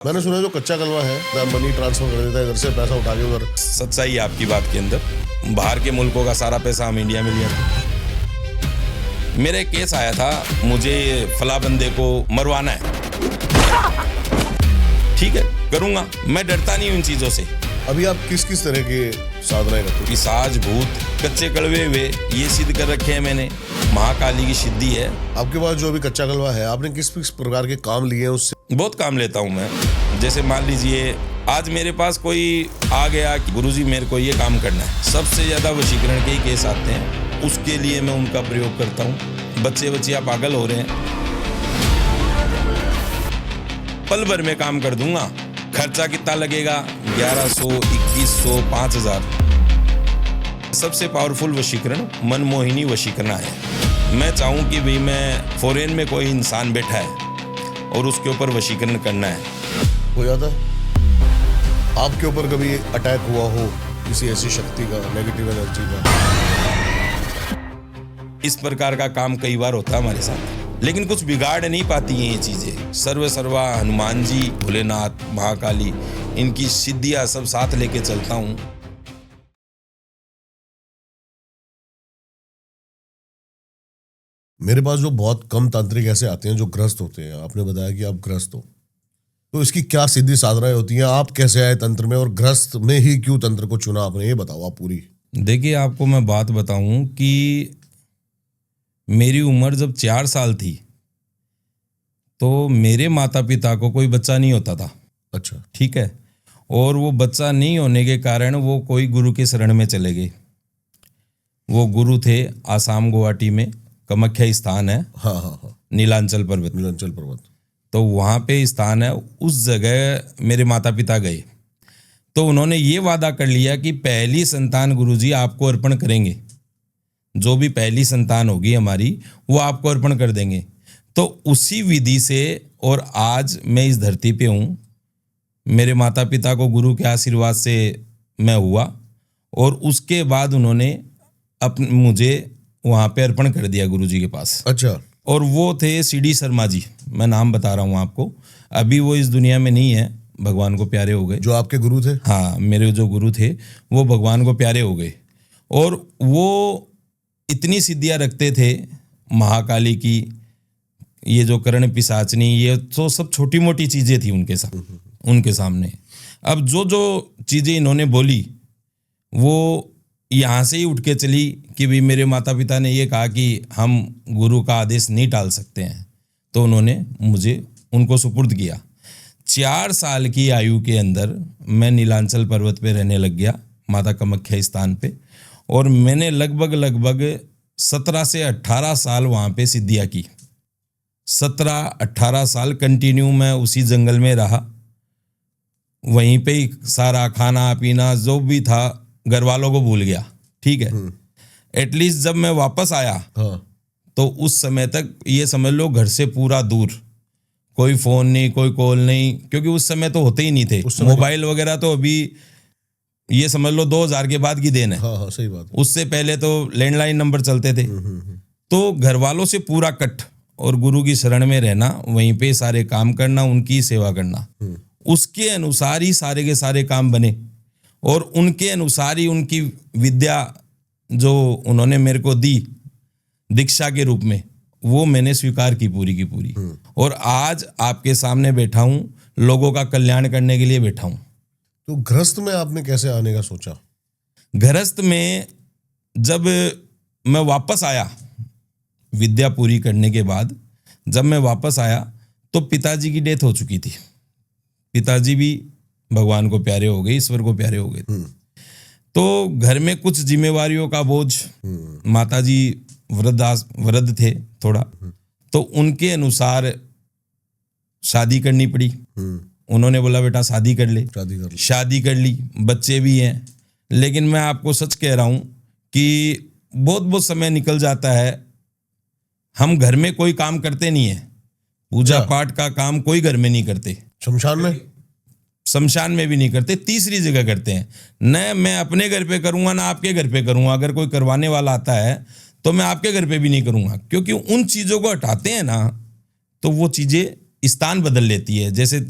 मैंने सुना जो कच्चा कलवा है मनी ट्रांसफर कर देता है, इधर से पैसा उठा के उधर। सच्चाई है आपकी बात के अंदर। बाहर के मुल्कों का सारा पैसा हम इंडिया में लिया था। मेरा एक केस आया था, मुझे फला बंदे को मरवाना है। ठीक है, करूंगा, मैं डरता नहीं हूं इन चीजों से। अभी आप किस किस तरह के साधनाएं करते हो? पिशाच, भूत, कच्चे कड़वे हुए ये सिद्ध कर रखे हैं मैंने। महाकाली की सिद्धि है। आपके पास जो अभी कच्चा कलवा है, आपने किस किस प्रकार के काम लिए हैं उससे? बहुत काम लेता हूं मैं। जैसे मान लीजिए आज मेरे पास कोई आ गया कि गुरुजी मेरे को ये काम करना है, सबसे ज्यादा वशीकरण के ही केस आते हैं, उसके लिए मैं उनका प्रयोग करता हूँ। बच्चियाँ पागल हो रहे हैं, पल भर में काम कर दूंगा। खर्चा कितना लगेगा? 1100, 2100, 5000। सबसे पावरफुल वशीकरण मनमोहिनी वशीकरण है। मैं चाहूँ कि भाई मैं फॉरेन में कोई इंसान बैठा है और उसके ऊपर वशीकरण करना है। हो जाता है? आपके ऊपर कभी अटैक हुआ हो किसी ऐसी शक्ति का, नेगेटिव एनर्जी का? इस प्रकार का काम कई बार होता है हमारे साथ, लेकिन कुछ बिगाड़ नहीं पाती हैं ये चीजें। सर्वा हनुमान जी, भोलेनाथ, महाकाली, इनकी सिद्धियां सब साथ लेके चलता हूँ। मेरे पास जो बहुत कम तांत्रिक ऐसे आते हैं जो ग्रस्त होते हैं। आपने बताया कि आप ग्रस्त हो, तो इसकी क्या सिद्धि साधनाएं होती हैं? आप कैसे आए तंत्र में, और ग्रस्त में ही क्यों तंत्र को चुना आपने, ये बताओ आप पूरी। देखिए, आपको मैं बात बताऊं कि मेरी उम्र जब 4 साल थी तो मेरे माता पिता को कोई बच्चा नहीं होता था। अच्छा। ठीक है, और वो बच्चा नहीं होने के कारण वो कोई गुरु के शरण में चले गए। वो गुरु थे आसाम गुवाहाटी में, कामाख्या स्थान है। हाँ। नीलांचल पर्वत। नीलांचल पर्वत। तो वहाँ पे स्थान है, उस जगह मेरे माता पिता गए। तो उन्होंने ये वादा कर लिया कि पहली संतान गुरुजी आपको अर्पण करेंगे। जो भी पहली संतान होगी हमारी, वो आपको अर्पण कर देंगे। तो उसी विधि से और आज मैं इस धरती पे हूँ। मेरे माता पिता को गुरु के आशीर्वाद से मैं हुआ, और उसके बाद उन्होंने मुझे वहाँ पे अर्पण कर दिया गुरुजी के पास। अच्छा। और वो थे सीडी शर्मा जी, मैं नाम बता रहा हूँ आपको। अभी वो इस दुनिया में नहीं है, भगवान को प्यारे हो गए। जो आपके गुरु थे? हाँ, मेरे जो गुरु थे वो भगवान को प्यारे हो गए। और वो इतनी सिद्धियाँ रखते थे महाकाली की, ये जो कर्ण पिशाचनी, ये तो सब छोटी मोटी चीज़ें थी उनके सामने। अब जो जो चीज़ें इन्होंने बोली वो यहाँ से ही उठ के चली कि भाई मेरे माता पिता ने ये कहा कि हम गुरु का आदेश नहीं टाल सकते हैं। तो उन्होंने मुझे उनको सुपुर्द किया। 4 साल की आयु के अंदर मैं नीलांचल पर्वत पे रहने लग गया, माता कामाख्या स्थान पे। और मैंने लगभग 17 से 18 साल वहाँ पे सिद्धियाँ की। 17-18 साल कंटिन्यू मैं उसी जंगल में रहा। वहीं पे ही सारा खाना पीना जो भी था घर वालों को भूल गया। ठीक है, एटलीस्ट जब मैं वापस आया तो उस समय तक ये समझ लो घर से पूरा दूर, कोई फोन नहीं, कोई कॉल नहीं, क्योंकि उस समय तो होते ही नहीं थे मोबाइल वगैरह। तो अभी ये समझ लो 2000 के बाद की देन है। हाँ, सही बात। उससे पहले तो लैंडलाइन नंबर चलते थे। तो घर वालों से पूरा कट, और गुरु की शरण में रहना, वहीं पे सारे काम करना, उनकी सेवा करना। उसके अनुसार ही सारे के सारे काम बने, और उनके अनुसार ही उनकी विद्या जो उन्होंने मेरे को दी दीक्षा के रूप में, वो मैंने स्वीकार की पूरी की पूरी। और आज आपके सामने बैठा हूँ, लोगों का कल्याण करने के लिए बैठा हूँ। तो गृहस्थ में आपने कैसे आने का सोचा? गृहस्थ में जब मैं वापस आया विद्या पूरी करने के बाद, जब मैं वापस आया तो पिताजी की डेथ हो चुकी थी। पिताजी भी भगवान को प्यारे हो गए, ईश्वर को प्यारे हो गए। तो घर में कुछ जिम्मेवारियों का बोझ, माताजी वृद्ध थे थोड़ा, तो उनके अनुसार शादी करनी पड़ी। उन्होंने बोला बेटा शादी कर ले। शादी कर ली, बच्चे भी हैं। लेकिन मैं आपको सच कह रहा हूं कि बहुत समय निकल जाता है। हम घर में कोई काम करते नहीं है, पूजा पाठ का काम कोई घर में नहीं करते। शमशान में भी नहीं करते, तीसरी जगह करते हैं। न मैं अपने घर पे करूंगा ना आपके घर पे करूंगा। अगर कोई करवाने वाला आता है तो मैं आपके घर पे भी नहीं करूंगा, क्योंकि उन चीजों को हटाते हैं ना तो वो चीजें स्थान बदल लेती है। जैसे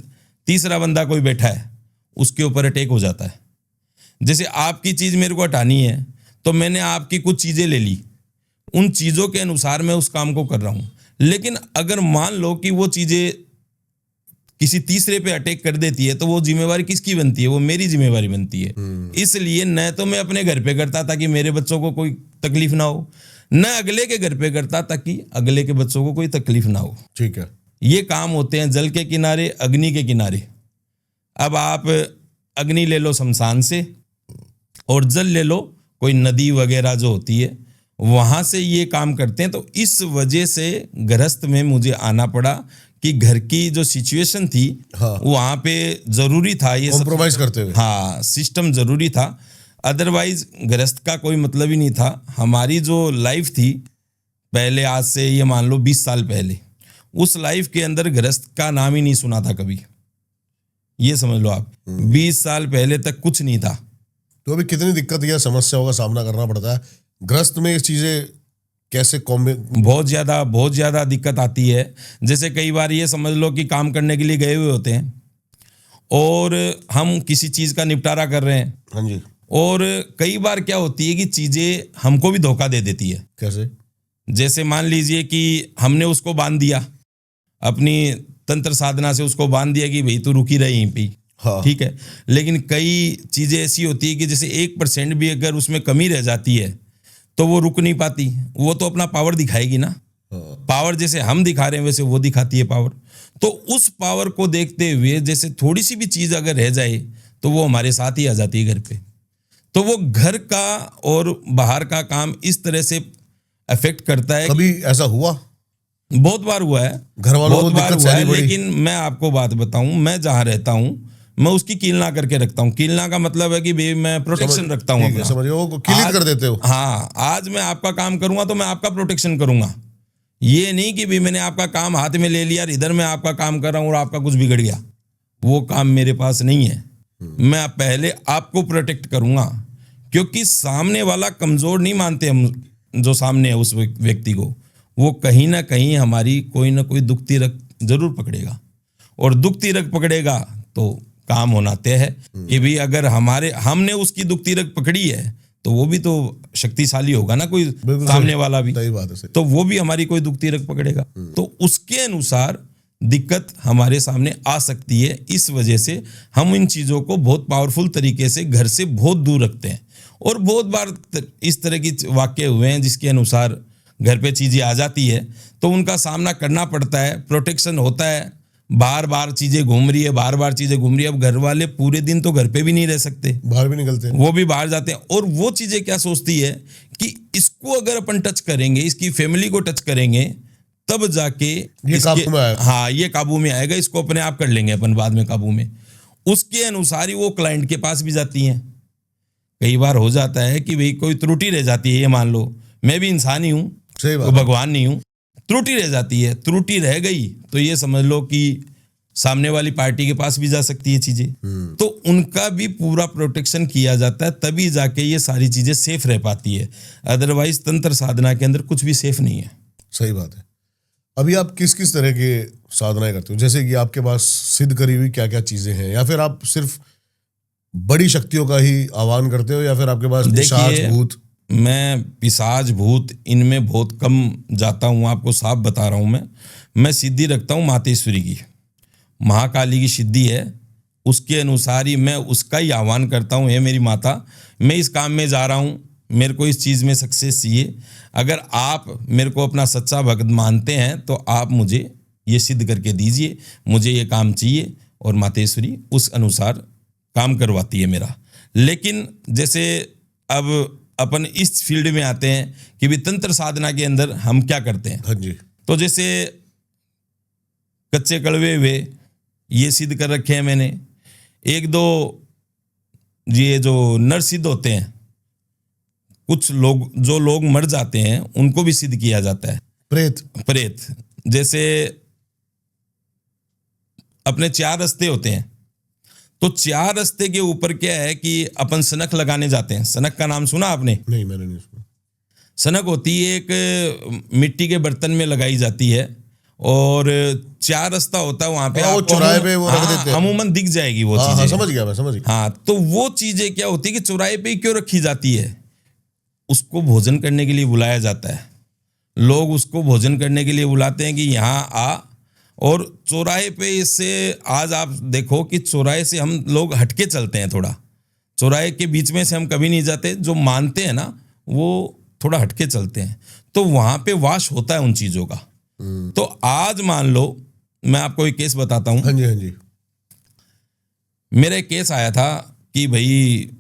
तीसरा बंदा कोई बैठा है, उसके ऊपर अटैक हो जाता है। जैसे आपकी चीज़ मेरे को हटानी है, तो मैंने आपकी कुछ चीज़ें ले ली, उन चीज़ों के अनुसार मैं उस काम को कर रहा हूँ। लेकिन अगर मान लो कि वो चीज़ें किसी तीसरे पे अटैक कर देती है, तो वो जिम्मेवारी किसकी बनती है? वो मेरी जिम्मेवारी बनती है। इसलिए न तो मैं अपने घर पे करता ताकि मेरे बच्चों को कोई तकलीफ ना हो, न अगले के घर पे करता ताकि अगले के बच्चों को कोई तकलीफ ना हो। ठीक है। ये काम होते हैं जल के किनारे, अग्नि के किनारे। अब आप अग्नि ले लो शमशान से, और जल ले लो कोई नदी वगैरह जो होती है, वहां से ये काम करते हैं। तो इस वजह से गृहस्थ में मुझे आना पड़ा कि घर की जो सिचुएशन थी, हाँ। वहां पे जरूरी था ये कॉम्प्रोमाइज करते हुए। हाँ, सिस्टम जरूरी था। अदरवाइज गृहस्थ का कोई मतलब ही नहीं था। हमारी जो लाइफ थी पहले, आज से ये मान लो 20 साल पहले, उस लाइफ के अंदर गृहस्थ का नाम ही नहीं सुना था कभी। ये समझ लो आप, 20 साल पहले तक कुछ नहीं था। तो अभी कितनी दिक्कत या समस्याओं का सामना करना पड़ता है गृहस्थ में? ये चीजें कैसे बहुत ज्यादा दिक्कत आती है। जैसे कई बार ये समझ लो कि काम करने के लिए गए हुए होते हैं और हम किसी चीज का निपटारा कर रहे हैं। हाँ जी। और कई बार क्या होती है कि चीजें हमको भी धोखा दे देती है। कैसे? जैसे मान लीजिए कि हमने उसको बांध दिया, अपनी तंत्र साधना से उसको बांध दिया कि भाई तू रुकी रही यहीं पे। हाँ। ठीक है, लेकिन कई चीजें ऐसी होती है कि जैसे 1% भी अगर उसमें कमी रह जाती है तो वो रुक नहीं पाती। वो तो अपना पावर दिखाएगी ना। पावर जैसे हम दिखा रहे हैं वैसे वो दिखाती है पावर। तो उस पावर को देखते हुए जैसे थोड़ी सी भी चीज अगर रह जाए तो वो हमारे साथ ही आ जाती है घर पे। तो वो घर का और बाहर का काम इस तरह से अफेक्ट करता है। कभी ऐसा हुआ? बहुत बार हुआ है, घर वालों को बहुत बार दिक्कत हुआ है। सहनी पड़ी? लेकिन मैं आपको बात बताऊं, मैं जहां रहता हूं मैं उसकी कीलना करके रखता हूं। कीलना का मतलब है कि भाई मैं प्रोटेक्शन रखता हूं अपना। समझ वो क्लियर कर देते हो। हाँ, आज मैं आपका काम करूंगा तो मैं आपका प्रोटेक्शन करूंगा। ये नहीं कि भाई मैंने आपका काम हाथ में ले लिया, इधर मैं आपका काम कर रहा हूं और आपका कुछ बिगड़ गया। वो काम मेरे पास नहीं है। मैं पहले आपको प्रोटेक्ट करूंगा, क्योंकि सामने वाला कमजोर नहीं मानते हम, जो सामने है उस व्यक्ति को, वो कहीं ना कहीं हमारी कोई ना कोई दुखती रग जरूर पकड़ेगा। और दुखती रग पकड़ेगा तो काम होना तय है कि भी अगर हमने उसकी दुखती रग पकड़ी है तो वो भी तो शक्तिशाली होगा ना, कोई सामने वाला भी। सही बात है। तो वो भी हमारी कोई दुखती रग पकड़ेगा, तो उसके अनुसार दिक्कत हमारे सामने आ सकती है। इस वजह से हम इन चीजों को बहुत पावरफुल तरीके से घर से बहुत दूर रखते हैं। और बहुत बार इस तरह की वाक्य हुए हैं जिसके अनुसार घर पे चीजें आ जाती है तो उनका सामना करना पड़ता है। प्रोटेक्शन होता है, बार बार चीजें घूम रही है, बार बार चीजें घूम रही है। अब घर वाले पूरे दिन तो घर पे भी नहीं रह सकते, बाहर भी निकलते हैं, वो भी बाहर जाते हैं। और वो चीजें क्या सोचती है कि इसको अगर अपन टच करेंगे, इसकी फैमिली को टच करेंगे, तब जाके ये काबू में आएगा। हाँ, ये काबू में आएगा, इसको अपने आप कर लेंगे अपन बाद में काबू में। उसके अनुसार ही वो क्लाइंट के पास भी जाती हैं। कई बार हो जाता है कि भाई कोई त्रुटि रह जाती है। ये मान लो मैं भी इंसान ही हूं, सही बात, तो भगवान नहीं हूं। त्रुटि रह जाती है, त्रुटि रह गई तो ये समझ लो कि सामने वाली पार्टी के पास भी जा सकती है चीजें। तो उनका भी पूरा प्रोटेक्शन किया जाता है, तभी जाके ये सारी चीजें सेफ रह पाती है। अदरवाइज तंत्र साधना के अंदर कुछ भी सेफ नहीं है। सही बात है। अभी आप किस किस तरह के साधनाएं करते हो? जैसे कि आपके पास सिद्ध करी हुई क्या क्या चीजें हैं, या फिर आप सिर्फ बड़ी शक्तियों का ही आह्वान करते हो, या फिर आपके पास पिशाच भूत? मैं पिशाच भूत इनमें बहुत कम जाता हूँ, आपको साफ बता रहा हूँ। मैं सिद्धि रखता हूँ मातेश्वरी की, महाकाली की सिद्धि है, उसके अनुसार ही मैं उसका ही आह्वान करता हूँ। हे मेरी माता, मैं इस काम में जा रहा हूँ, मेरे को इस चीज़ में सक्सेस चाहिए। अगर आप मेरे को अपना सच्चा भक्त मानते हैं तो आप मुझे ये सिद्ध करके दीजिए, मुझे ये काम चाहिए। और मातेश्वरी उस अनुसार काम करवाती है मेरा। लेकिन जैसे अब अपन इस फील्ड में आते हैं कि भी तंत्र साधना के अंदर हम क्या करते हैं। हाँ जी। तो जैसे कच्चे कड़वे हुए ये सिद्ध कर रखे हैं मैंने। एक दो ये जो नर सिद्ध होते हैं, कुछ लोग जो लोग मर जाते हैं उनको भी सिद्ध किया जाता है। प्रेत जैसे अपने 4 रास्ते होते हैं, तो 4 रास्ते के ऊपर क्या है कि अपन सनक लगाने जाते हैं। सनक का नाम सुना आपने? नहीं, मैंने नहीं सुना। सनक होती है एक मिट्टी के बर्तन में लगाई जाती है और 4 रास्ता होता है वहां पे, हाँ, वो आपको चौराहे पे वो रख हाँ, देते हैं। अमूमन दिख जाएगी वो हाँ हाँ, चीजें। समझ गया, मैं समझ गया। हाँ, तो वो चीजें क्या होती है कि चौराहे पे ही क्यों रखी जाती है? उसको भोजन करने के लिए बुलाया जाता है, लोग उसको भोजन करने के लिए बुलाते हैं कि यहाँ आ। और चौराहे पे इससे आज आप देखो कि चौराहे से हम लोग हटके चलते हैं थोड़ा, चौराहे के बीच में से हम कभी नहीं जाते, जो मानते हैं ना वो थोड़ा हटके चलते हैं, तो वहां पे वाश होता है उन चीजों का। तो आज मान लो मैं आपको एक केस बताता हूँ। हाँ जी, हाँ जी। मेरा एक केस आया था कि भाई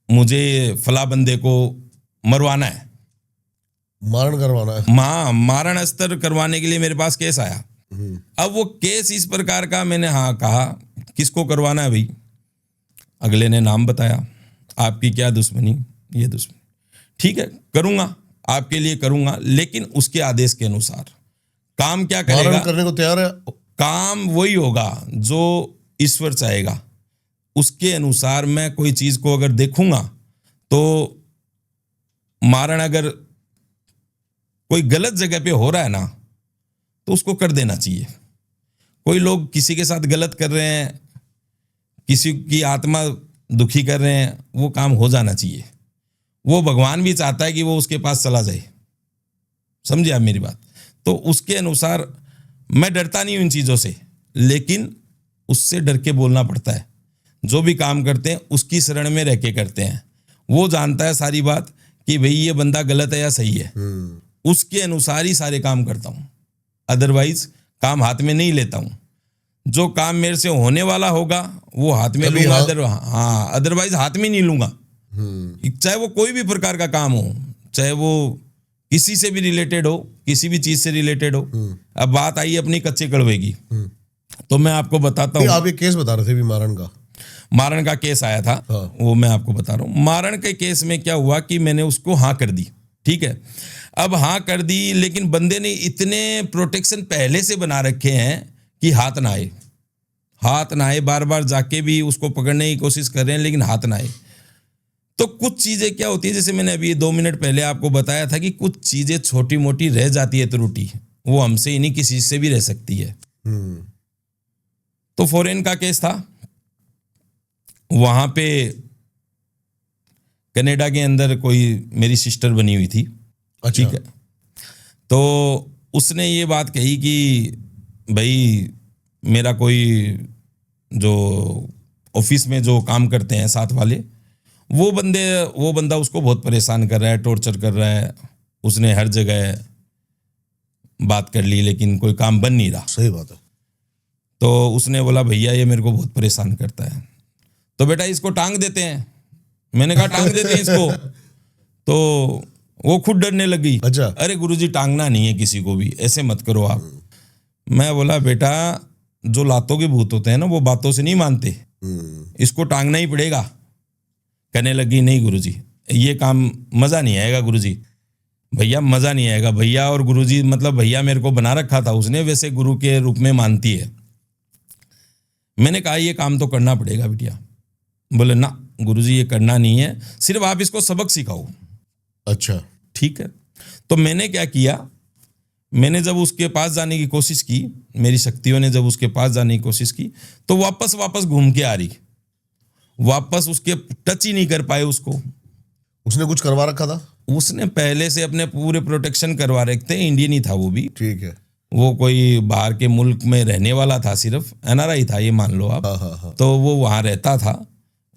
मुझे फला बंदे को मरवाना है, मारण करवाना है। मारण अस्तर करवाने के लिए मेरे पास केस आया। अब वो केस इस प्रकार का, मैंने हाँ कहा किसको करवाना है भाई? अगले ने नाम बताया, आपकी क्या दुश्मनी? ये दुश्मनी, ठीक है करूंगा, आपके लिए करूंगा, लेकिन उसके आदेश के अनुसार। काम क्या करेगा? मारण करने को तैयार है। काम वही होगा जो ईश्वर चाहेगा, उसके अनुसार मैं कोई चीज को अगर देखूंगा तो मारण अगर कोई गलत जगह पे हो रहा है ना तो उसको कर देना चाहिए। कोई लोग किसी के साथ गलत कर रहे हैं, किसी की आत्मा दुखी कर रहे हैं, वो काम हो जाना चाहिए। वो भगवान भी चाहता है कि वो उसके पास चला जाए, समझे आप मेरी बात? तो उसके अनुसार मैं डरता नहीं हूं इन चीजों से, लेकिन उससे डर के बोलना पड़ता है। जो भी काम करते हैं उसकी शरण में रह के करते हैं। वो जानता है सारी बात कि भाई ये बंदा गलत है या सही है, उसके अनुसार ही सारे काम करता हूं, अदरवाइज काम हाथ में नहीं लेता हूं। जो काम मेरे से होने वाला होगा वो हाथ में लूंगा, हाँ अदरवाइज हाथ में नहीं लूंगा। चाहे वो कोई भी प्रकार का काम हो, चाहे वो किसी से भी रिलेटेड हो, किसी भी चीज से रिलेटेड हो। अब बात आई अपनी कच्चे कड़वे की, तो मैं आपको बताता हूँ। आप ये केस बता रहे थे भी मारण का केस आया था। हाँ। वो मैं आपको बता रहा हूँ। मारण के केस में क्या हुआ कि मैंने उसको हाँ कर दी, ठीक है। अब हाँ कर दी, लेकिन बंदे ने इतने प्रोटेक्शन पहले से बना रखे हैं कि हाथ ना आए, बार बार जाके भी उसको पकड़ने की कोशिश कर रहे हैं, लेकिन हाथ ना आए। तो कुछ चीजें क्या होती है, जैसे मैंने अभी 2 मिनट पहले आपको बताया था कि कुछ चीजें छोटी मोटी रह जाती है त्रुटि, वो हमसे ही नहीं किसी से भी रह सकती है। तो फॉरेन का केस था, वहां पे कनाडा के अंदर कोई मेरी सिस्टर बनी हुई थी, अच्छा। ठीक है। तो उसने ये बात कही कि भाई मेरा कोई जो ऑफिस में जो काम करते हैं साथ वाले, वो बंदा उसको बहुत परेशान कर रहा है, टॉर्चर कर रहा है। उसने हर जगह बात कर ली, लेकिन कोई काम बन नहीं रहा। सही बात है। तो उसने बोला भैया ये मेरे को बहुत परेशान करता है, तो बेटा इसको टांग देते हैं। मैंने कहा टांग देते हैं इसको, तो वो खुद डरने लगी। अच्छा। अरे गुरुजी टांगना नहीं है किसी को भी, ऐसे मत करो आप। मैं बोला बेटा जो लातों के भूत होते हैं ना वो बातों से नहीं मानते, इसको टांगना ही पड़ेगा। कहने लगी नहीं गुरुजी ये काम मजा नहीं आएगा, गुरुजी भैया मजा नहीं आएगा। भैया और गुरुजी मतलब भैया मेरे को बना रखा था उसने, वैसे गुरु के रूप में मानती है। मैंने कहा ये काम तो करना पड़ेगा बिटिया। बोले ना गुरुजी ये करना नहीं है, सिर्फ आप इसको सबक सिखाओ। अच्छा, ठीक है। तो मैंने क्या किया, मैंने जब उसके पास जाने की कोशिश की, मेरी शक्तियों ने जब उसके पास जाने की कोशिश की, तो वापस घूम के आ रही, वापस उसके टच ही नहीं कर पाए उसको। उसने कुछ करवा रखा था? उसने पहले से अपने पूरे प्रोटेक्शन करवा रखे थे, इंडियन ही था वो भी, ठीक है। वो कोई बाहर के मुल्क में रहने वाला था, सिर्फ एनआरआई था ये मान लो आप। हाँ। तो वो वहां रहता था,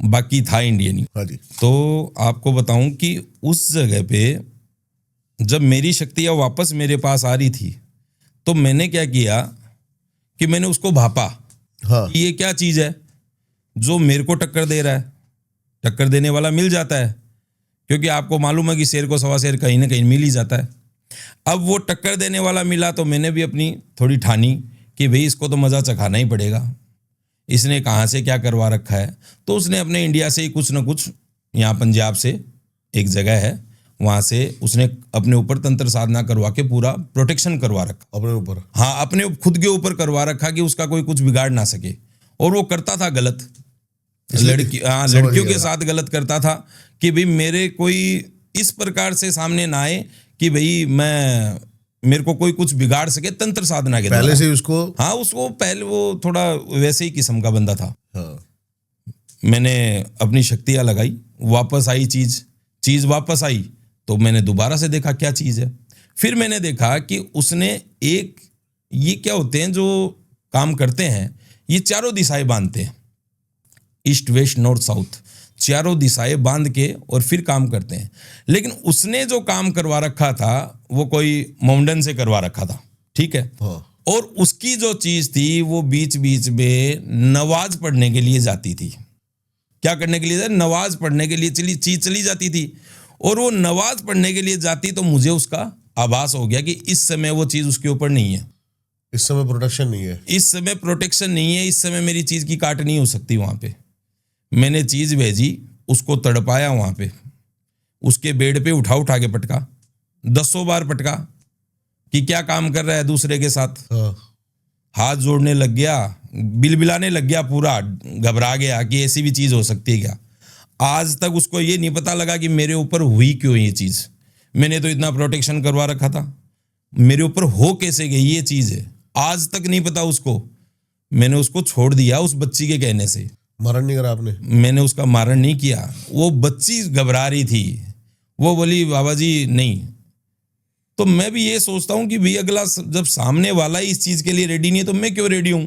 बाकी था इंडियन ही। हाँ जी। तो आपको बताऊं कि उस जगह पे जब मेरी शक्तियां वापस मेरे पास आ रही थी, तो मैंने क्या किया कि मैंने उसको भापा। हाँ। कि ये क्या चीज है जो मेरे को टक्कर दे रहा है। टक्कर देने वाला मिल जाता है, क्योंकि आपको मालूम है कि शेर को सवा शेर कहीं ना कहीं मिल ही जाता है। अब वो टक्कर देने वाला मिला, तो मैंने भी अपनी थोड़ी ठानी कि भाई इसको तो मजा चखाना ही पड़ेगा। इसने कहाँ से क्या करवा रखा है, तो उसने अपने इंडिया से ही कुछ ना कुछ, यहाँ पंजाब से एक जगह है वहां से उसने अपने ऊपर तंत्र साधना करवा के पूरा प्रोटेक्शन करवा रखा अपने ऊपर। हाँ, अपने खुद के ऊपर करवा रखा कि उसका कोई कुछ बिगाड़ ना सके। और वो करता था गलत, लड़कियों के साथ गलत करता था कि भाई मेरे कोई इस प्रकार से सामने ना आए कि भाई मैं मेरे को कोई कुछ बिगाड़ सके तंत्र साधना के पहले द्वारा। से ही उसको। हाँ, उसको पहले वो थोड़ा वैसे ही किस्म का बंदा था। हाँ। मैंने अपनी शक्तियां लगाई, वापस आई चीज वापस आई, तो मैंने दोबारा से देखा क्या चीज है। फिर मैंने देखा कि उसने ये क्या होते हैं जो काम करते हैं, ये चारों दिशाएं बांधते हैं, ईस्ट वेस्ट नॉर्थ साउथ, चारों दिशाएं बांध के और फिर काम करते हैं। लेकिन उसने जो काम करवा रखा था वो कोई माउंटेन से करवा रखा था, ठीक है। हाँ। और उसकी जो चीज थी वो बीच बीच में नमाज पढ़ने के लिए जाती थी। क्या करने के लिए? नमाज पढ़ने के लिए चली जाती थी। और वो नमाज पढ़ने के लिए जाती तो मुझे उसका आभास हो गया कि इस समय वो चीज उसके ऊपर नहीं है, इस समय प्रोटेक्शन नहीं है, इस समय प्रोटेक्शन नहीं है, इस समय मेरी चीज की काट नहीं हो सकती वहां पे। मैंने चीज भेजी, उसको तड़पाया वहां पे, उसके बेड पे उठा के पटका, 10 बार पटका कि क्या काम कर रहा है दूसरे के साथ। हाँ। हाथ जोड़ने लग गया, बिलबिलाने लग गया, पूरा घबरा गया कि ऐसी भी चीज हो सकती है क्या। आज तक उसको ये नहीं पता लगा कि मेरे ऊपर हुई क्यों ये चीज। मैंने तो इतना प्रोटेक्शन करवा रखा था, मेरे ऊपर हो कैसे गई ये चीज है, आज तक नहीं पता उसको। मैंने उसको छोड़ दिया उस बच्ची के कहने से। मारण नहीं करा आपने? मैंने उसका मारण नहीं किया, वो बच्ची घबरा रही थी, वो बोली बाबा जी नहीं। तो मैं भी ये सोचता हूं कि भाई अगला जब सामने वाला इस चीज के लिए रेडी नहीं है तो मैं क्यों रेडी हूं?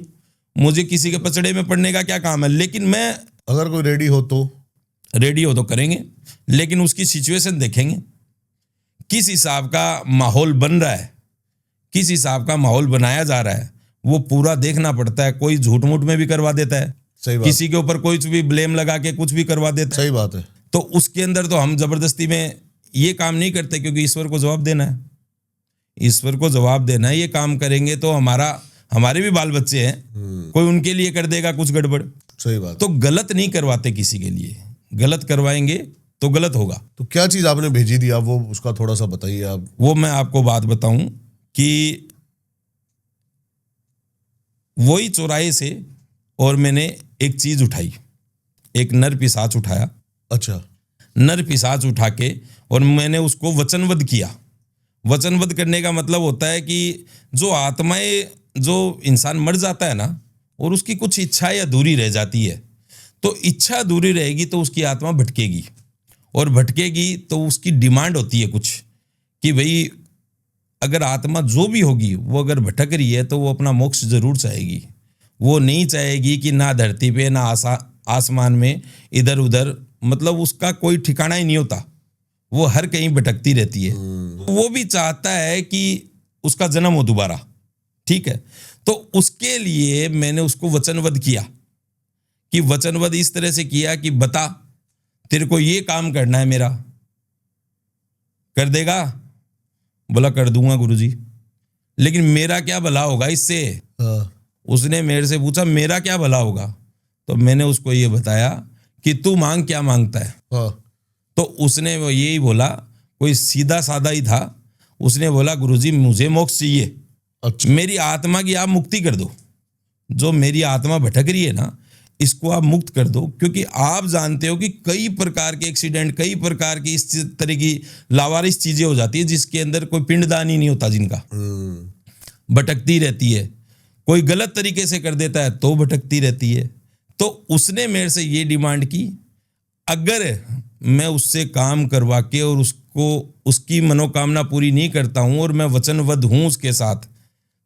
मुझे किसी के पचड़े में पड़ने का क्या काम है? लेकिन मैं अगर कोई रेडी हो तो करेंगे, लेकिन उसकी सिचुएशन देखेंगे, किस हिसाब का माहौल बन रहा है, किस हिसाब का माहौल बनाया जा रहा है, वो पूरा देखना पड़ता है। कोई झूठ मूठ में भी करवा देता है, सही बात, किसी के ऊपर कोई भी ब्लेम लगा के कुछ भी करवा देता है। सही बात है। तो उसके अंदर तो हम जबरदस्ती में ये काम नहीं करते, क्योंकि ईश्वर को जवाब देना है, ईश्वर को जवाब देना है। ये काम करेंगे तो हमारे भी बाल बच्चे हैं, कोई उनके लिए कर देगा कुछ गड़बड़। सही बात। तो गलत नहीं करवाते किसी के लिए, गलत करवाएंगे तो गलत होगा। तो क्या चीज आपने भेजी थी आप, वो उसका थोड़ा सा बताइए आप। वो मैं आपको बात बताऊं कि वही चौराहे से और मैंने एक चीज उठाई, एक नर पिशाच उठाया। अच्छा। नर पिशाच उठा के और मैंने उसको वचनबद्ध किया। वचनबद्ध करने का मतलब होता है कि जो आत्माएं, जो इंसान मर जाता है ना और उसकी कुछ इच्छाएं अधूरी रह जाती है, तो इच्छा अधूरी रहेगी तो उसकी आत्मा भटकेगी, और भटकेगी तो उसकी डिमांड होती है कुछ कि भाई अगर आत्मा जो भी होगी वो अगर भटक रही है तो वो अपना मोक्ष जरूर चाहेगी। वो नहीं चाहेगी कि ना धरती पे ना आसमान में इधर उधर, मतलब उसका कोई ठिकाना ही नहीं होता, वो हर कहीं भटकती रहती है। वो भी चाहता है कि उसका जन्म हो दोबारा, ठीक है। तो उसके लिए मैंने उसको वचनबद्ध किया, कि वचनबद्ध इस तरह से किया कि बता तेरे को ये काम करना है मेरा, कर देगा? बोला कर दूंगा गुरुजी, लेकिन मेरा क्या भला होगा इससे? उसने मेरे से पूछा मेरा क्या भला होगा? तो मैंने उसको ये बताया कि तू मांग, क्या मांगता है? तो उसने वो यही बोला, कोई सीधा साधा ही था। उसने बोला गुरुजी मुझे मोक्ष चाहिए। अच्छा। मेरी आत्मा की आप मुक्ति कर दो, जो मेरी आत्मा भटक रही है ना इसको आप मुक्त कर दो। क्योंकि आप जानते हो कि कई प्रकार के एक्सीडेंट, कई प्रकार की इस तरह की लावारिस चीजें हो जाती है जिसके अंदर कोई पिंडदान ही नहीं होता, जिनका भटकती रहती है। कोई गलत तरीके से कर देता है तो भटकती रहती है। तो उसने मेरे से ये डिमांड की, अगर मैं उससे काम करवा के और उसको उसकी मनोकामना पूरी नहीं करता हूं और मैं वचनबद्ध हूं उसके साथ,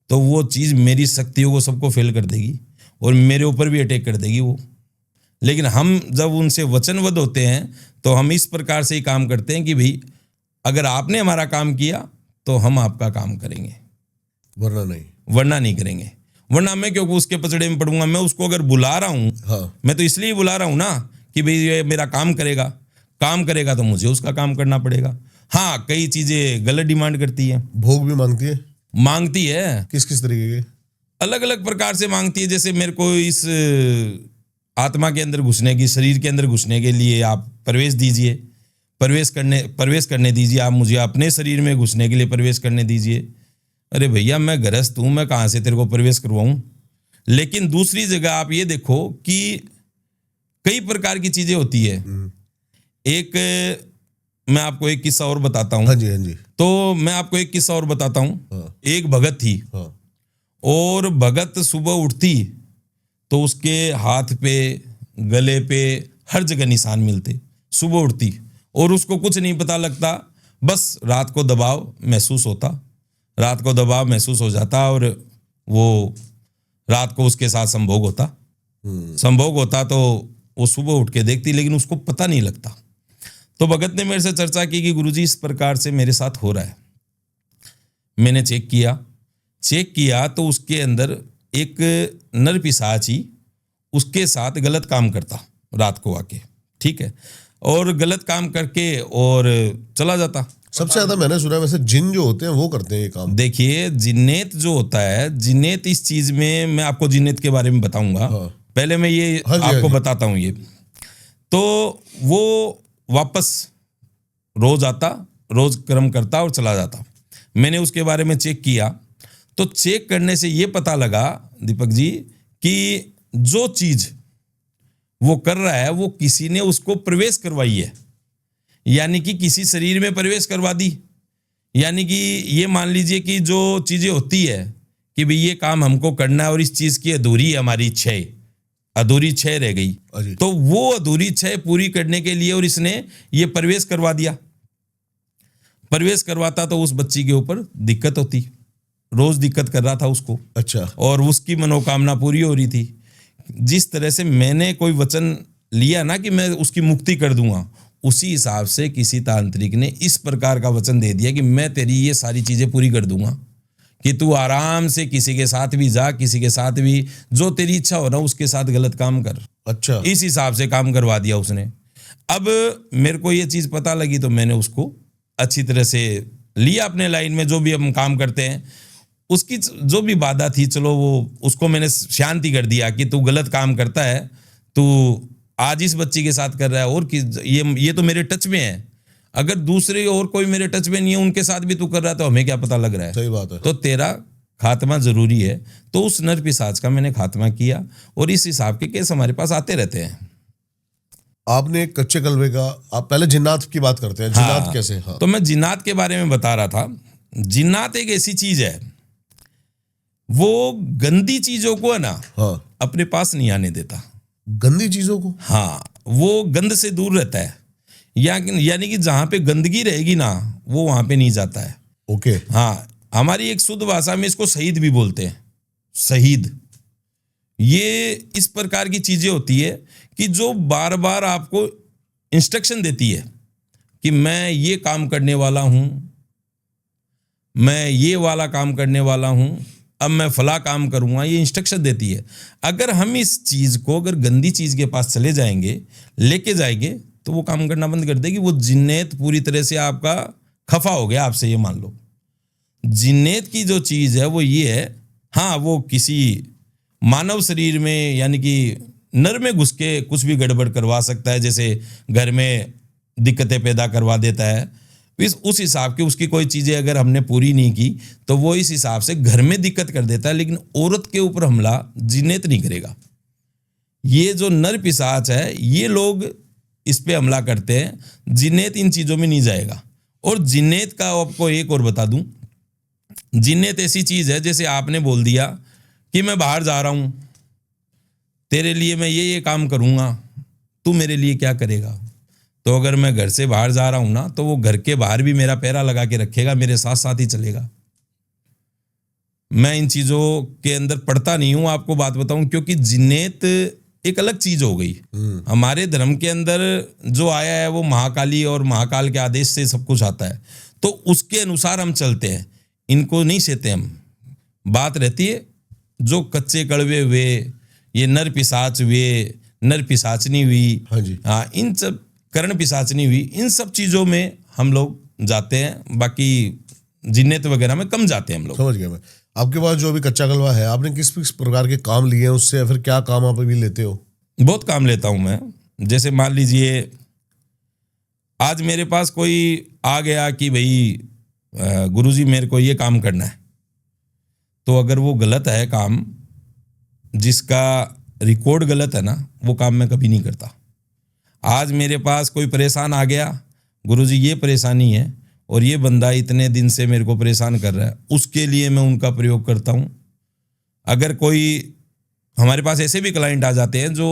तो वो चीज मेरी शक्तियों को सबको फेल कर देगी और मेरे ऊपर भी अटैक कर देगी वो। लेकिन हम जब उनसे वचनबद्ध होते हैं तो हम इस प्रकार से ही काम करते हैं कि भाई अगर आपने हमारा काम किया तो हम आपका काम करेंगे, वरना नहीं करेंगे। वरना मैं क्यों उसके पचड़े में पड़ूंगा? मैं उसको अगर बुला रहा हूं, हाँ। मैं तो इसलिए बुला रहा हूं ना कि भाई ये मेरा काम करेगा तो मुझे उसका काम करना पड़ेगा। हाँ, कई चीजें गलत डिमांड करती है, भोग भी मांगती है। किस किस तरीके के? अलग अलग प्रकार से मांगती है। जैसे मेरे को इस आत्मा के अंदर घुसने की, शरीर के अंदर घुसने के लिए आप प्रवेश दीजिए, प्रवेश करने दीजिए, आप मुझे अपने शरीर में घुसने के लिए प्रवेश करने दीजिए। अरे भैया मैं गृहस्थ हूं, मैं कहां से तेरे को प्रवेश करवाऊं? लेकिन दूसरी जगह आप ये देखो कि कई प्रकार की चीजें होती है। एक मैं आपको एक किस्सा और बताता हूँ। हाँ जी, हाँ जी। तो मैं आपको एक किस्सा और बताता हूँ। हाँ। एक भगत थी, हाँ। और भगत सुबह उठती तो उसके हाथ पे, गले पे, हर जगह निशान मिलते। सुबह उठती और उसको कुछ नहीं पता लगता, बस रात को दबाव महसूस होता, रात को दबाव महसूस हो जाता, और वो रात को उसके साथ संभोग होता। संभोग होता तो वो सुबह उठ के देखती, लेकिन उसको पता नहीं लगता। तो भगत ने मेरे से चर्चा की कि गुरुजी इस प्रकार से मेरे साथ हो रहा है। मैंने चेक किया तो उसके अंदर एक नर पिशाची उसके साथ गलत काम करता रात को आके, ठीक है, और गलत काम करके और चला जाता। सबसे ज्यादा मैंने सुना है वैसे जिन जो होते हैं वो करते हैं ये काम। देखिए, जिन्नेत जो होता है, जिन्नेत इस चीज में मैं आपको जिन्नेत के बारे में बताऊंगा। हाँ। पहले मैं ये हाँ जी, हाँ आपको जी। बताता हूँ। ये तो वो वापस रोज आता, रोज कर्म करता और चला जाता। मैंने उसके बारे में चेक किया, तो चेक करने से ये पता लगा दीपक जी कि जो चीज वो कर रहा है वो किसी ने उसको प्रवेश करवाई है, यानी कि किसी शरीर में प्रवेश करवा दी। यानी कि ये मान लीजिए कि जो चीजें होती है कि भाई ये काम हमको करना है और इस चीज की अधूरी हमारी इच्छा, अधूरी इच्छा रह गई, अजी। तो वो अधूरी इच्छा पूरी करने के लिए और इसने ये प्रवेश करवा दिया। प्रवेश करवाता तो उस बच्ची के ऊपर दिक्कत होती, रोज दिक्कत कर रहा था उसको, अच्छा। और उसकी मनोकामना पूरी हो रही थी। जिस तरह से मैंने कोई वचन लिया ना कि मैं उसकी मुक्ति कर दूंगा, उसी हिसाब से किसी तांत्रिक ने इस प्रकार का वचन दे दिया कि मैं तेरी ये सारी चीजें पूरी कर दूंगा, कि तू आराम से किसी के साथ भी जा, किसी के साथ भी जो तेरी इच्छा हो ना उसके साथ गलत काम कर। अच्छा। इस हिसाब से काम करवा दिया उसने। अब मेरे को ये चीज पता लगी तो मैंने उसको अच्छी तरह से लिया अपने लाइन में। जो भी हम काम करते हैं उसकी जो भी बाधा थी, चलो वो उसको मैंने शांति कर दिया कि तू गलत काम करता है, तू आज इस बच्ची के साथ कर रहा है, और ये तो मेरे टच में है, अगर दूसरे और कोई मेरे टच में नहीं है उनके साथ भी तू कर रहा है तो हमें क्या पता लग रहा है। सही बात है। तो तेरा खात्मा जरूरी है। तो उस नर पिशाच का मैंने खात्मा किया, और इस हिसाब के केस हमारे पास आते रहते हैं। आपने कच्चे कलवे का, आप पहले जिन्नात की बात करते हैं। जिन्नात हाँ, कैसे? हाँ। तो मैं जिन्नात के बारे में बता रहा था। जिन्नात एक ऐसी चीज है, वो गंदी चीजों को है ना, हाँ। अपने पास नहीं आने देता। गंदी चीजों को? हाँ, वो गंध से दूर रहता है, यानी कि जहां पे गंदगी रहेगी ना वो वहां पे नहीं जाता है। ओके। हाँ, हमारी एक शुद्ध भाषा में इसको शहीद भी बोलते हैं। शहीद ये इस प्रकार की चीजें होती है कि जो बार बार आपको इंस्ट्रक्शन देती है कि मैं ये काम करने वाला हूं, मैं ये वाला काम करने वाला हूं, अब मैं फला काम करूंगा, ये इंस्ट्रक्शन देती है। अगर हम इस चीज को अगर गंदी चीज के पास चले जाएंगे, लेके जाएंगे, तो वो काम करना बंद कर देगी। वो जिन्नेत पूरी तरह से आपका खफा हो गया आपसे, ये मान लो। जिन्नेत की जो चीज है वो ये है, हाँ, वो किसी मानव शरीर में यानी कि नर में घुस के कुछ भी गड़बड़ करवा सकता है। जैसे घर में दिक्कतें पैदा करवा देता है, उस हिसाब की उसकी कोई चीजें अगर हमने पूरी नहीं की तो वो इस हिसाब से घर में दिक्कत कर देता है। लेकिन औरत के ऊपर हमला जिन्नेत नहीं करेगा। ये जो नर पिशाच है, ये लोग इस पे हमला करते हैं, जिन्नेत इन चीजों में नहीं जाएगा। और जिन्नेत का आपको एक और बता दूं, जिन्नेत ऐसी चीज है, जैसे आपने बोल दिया कि मैं बाहर जा रहा हूं, तेरे लिए मैं ये काम करूंगा, तू मेरे लिए क्या करेगा। तो अगर मैं घर से बाहर जा रहा हूं ना, तो वो घर के बाहर भी मेरा पहरा लगा के रखेगा, मेरे साथ साथ ही चलेगा। मैं इन चीजों के अंदर पड़ता नहीं हूं, आपको बात बताऊं, क्योंकि जिन्नेत एक अलग चीज हो गई। हमारे धर्म के अंदर जो आया है वो महाकाली और महाकाल के आदेश से सब कुछ आता है, तो उसके अनुसार हम चलते हैं, इनको नहीं सहते हम। बात रहती है जो कच्चे कड़वे हुए, ये नर पिशाच हुए, नर पिशाचनी हुई, हाँ जी, हाँ, इन सब कर्ण पिशाचनी हुई, इन सब चीजों में हम लोग जाते हैं। बाकी जिन्नेत वगैरह में कम जाते हैं हम लोग। समझ गया मैं। आपके पास जो अभी कच्चा कलवा है, आपने किस किस प्रकार के काम लिए हैं उससे, या फिर क्या काम आप अभी लेते हो? बहुत काम लेता हूं मैं। जैसे मान लीजिए आज मेरे पास कोई आ गया कि भाई गुरुजी मेरे को ये काम करना है, तो अगर वो गलत है काम, जिसका रिकॉर्ड गलत है ना, वो काम मैं कभी नहीं करता। आज मेरे पास कोई परेशान आ गया, गुरुजी ये परेशानी है और ये बंदा इतने दिन से मेरे को परेशान कर रहा है, उसके लिए मैं उनका प्रयोग करता हूँ। अगर कोई हमारे पास ऐसे भी क्लाइंट आ जाते हैं जो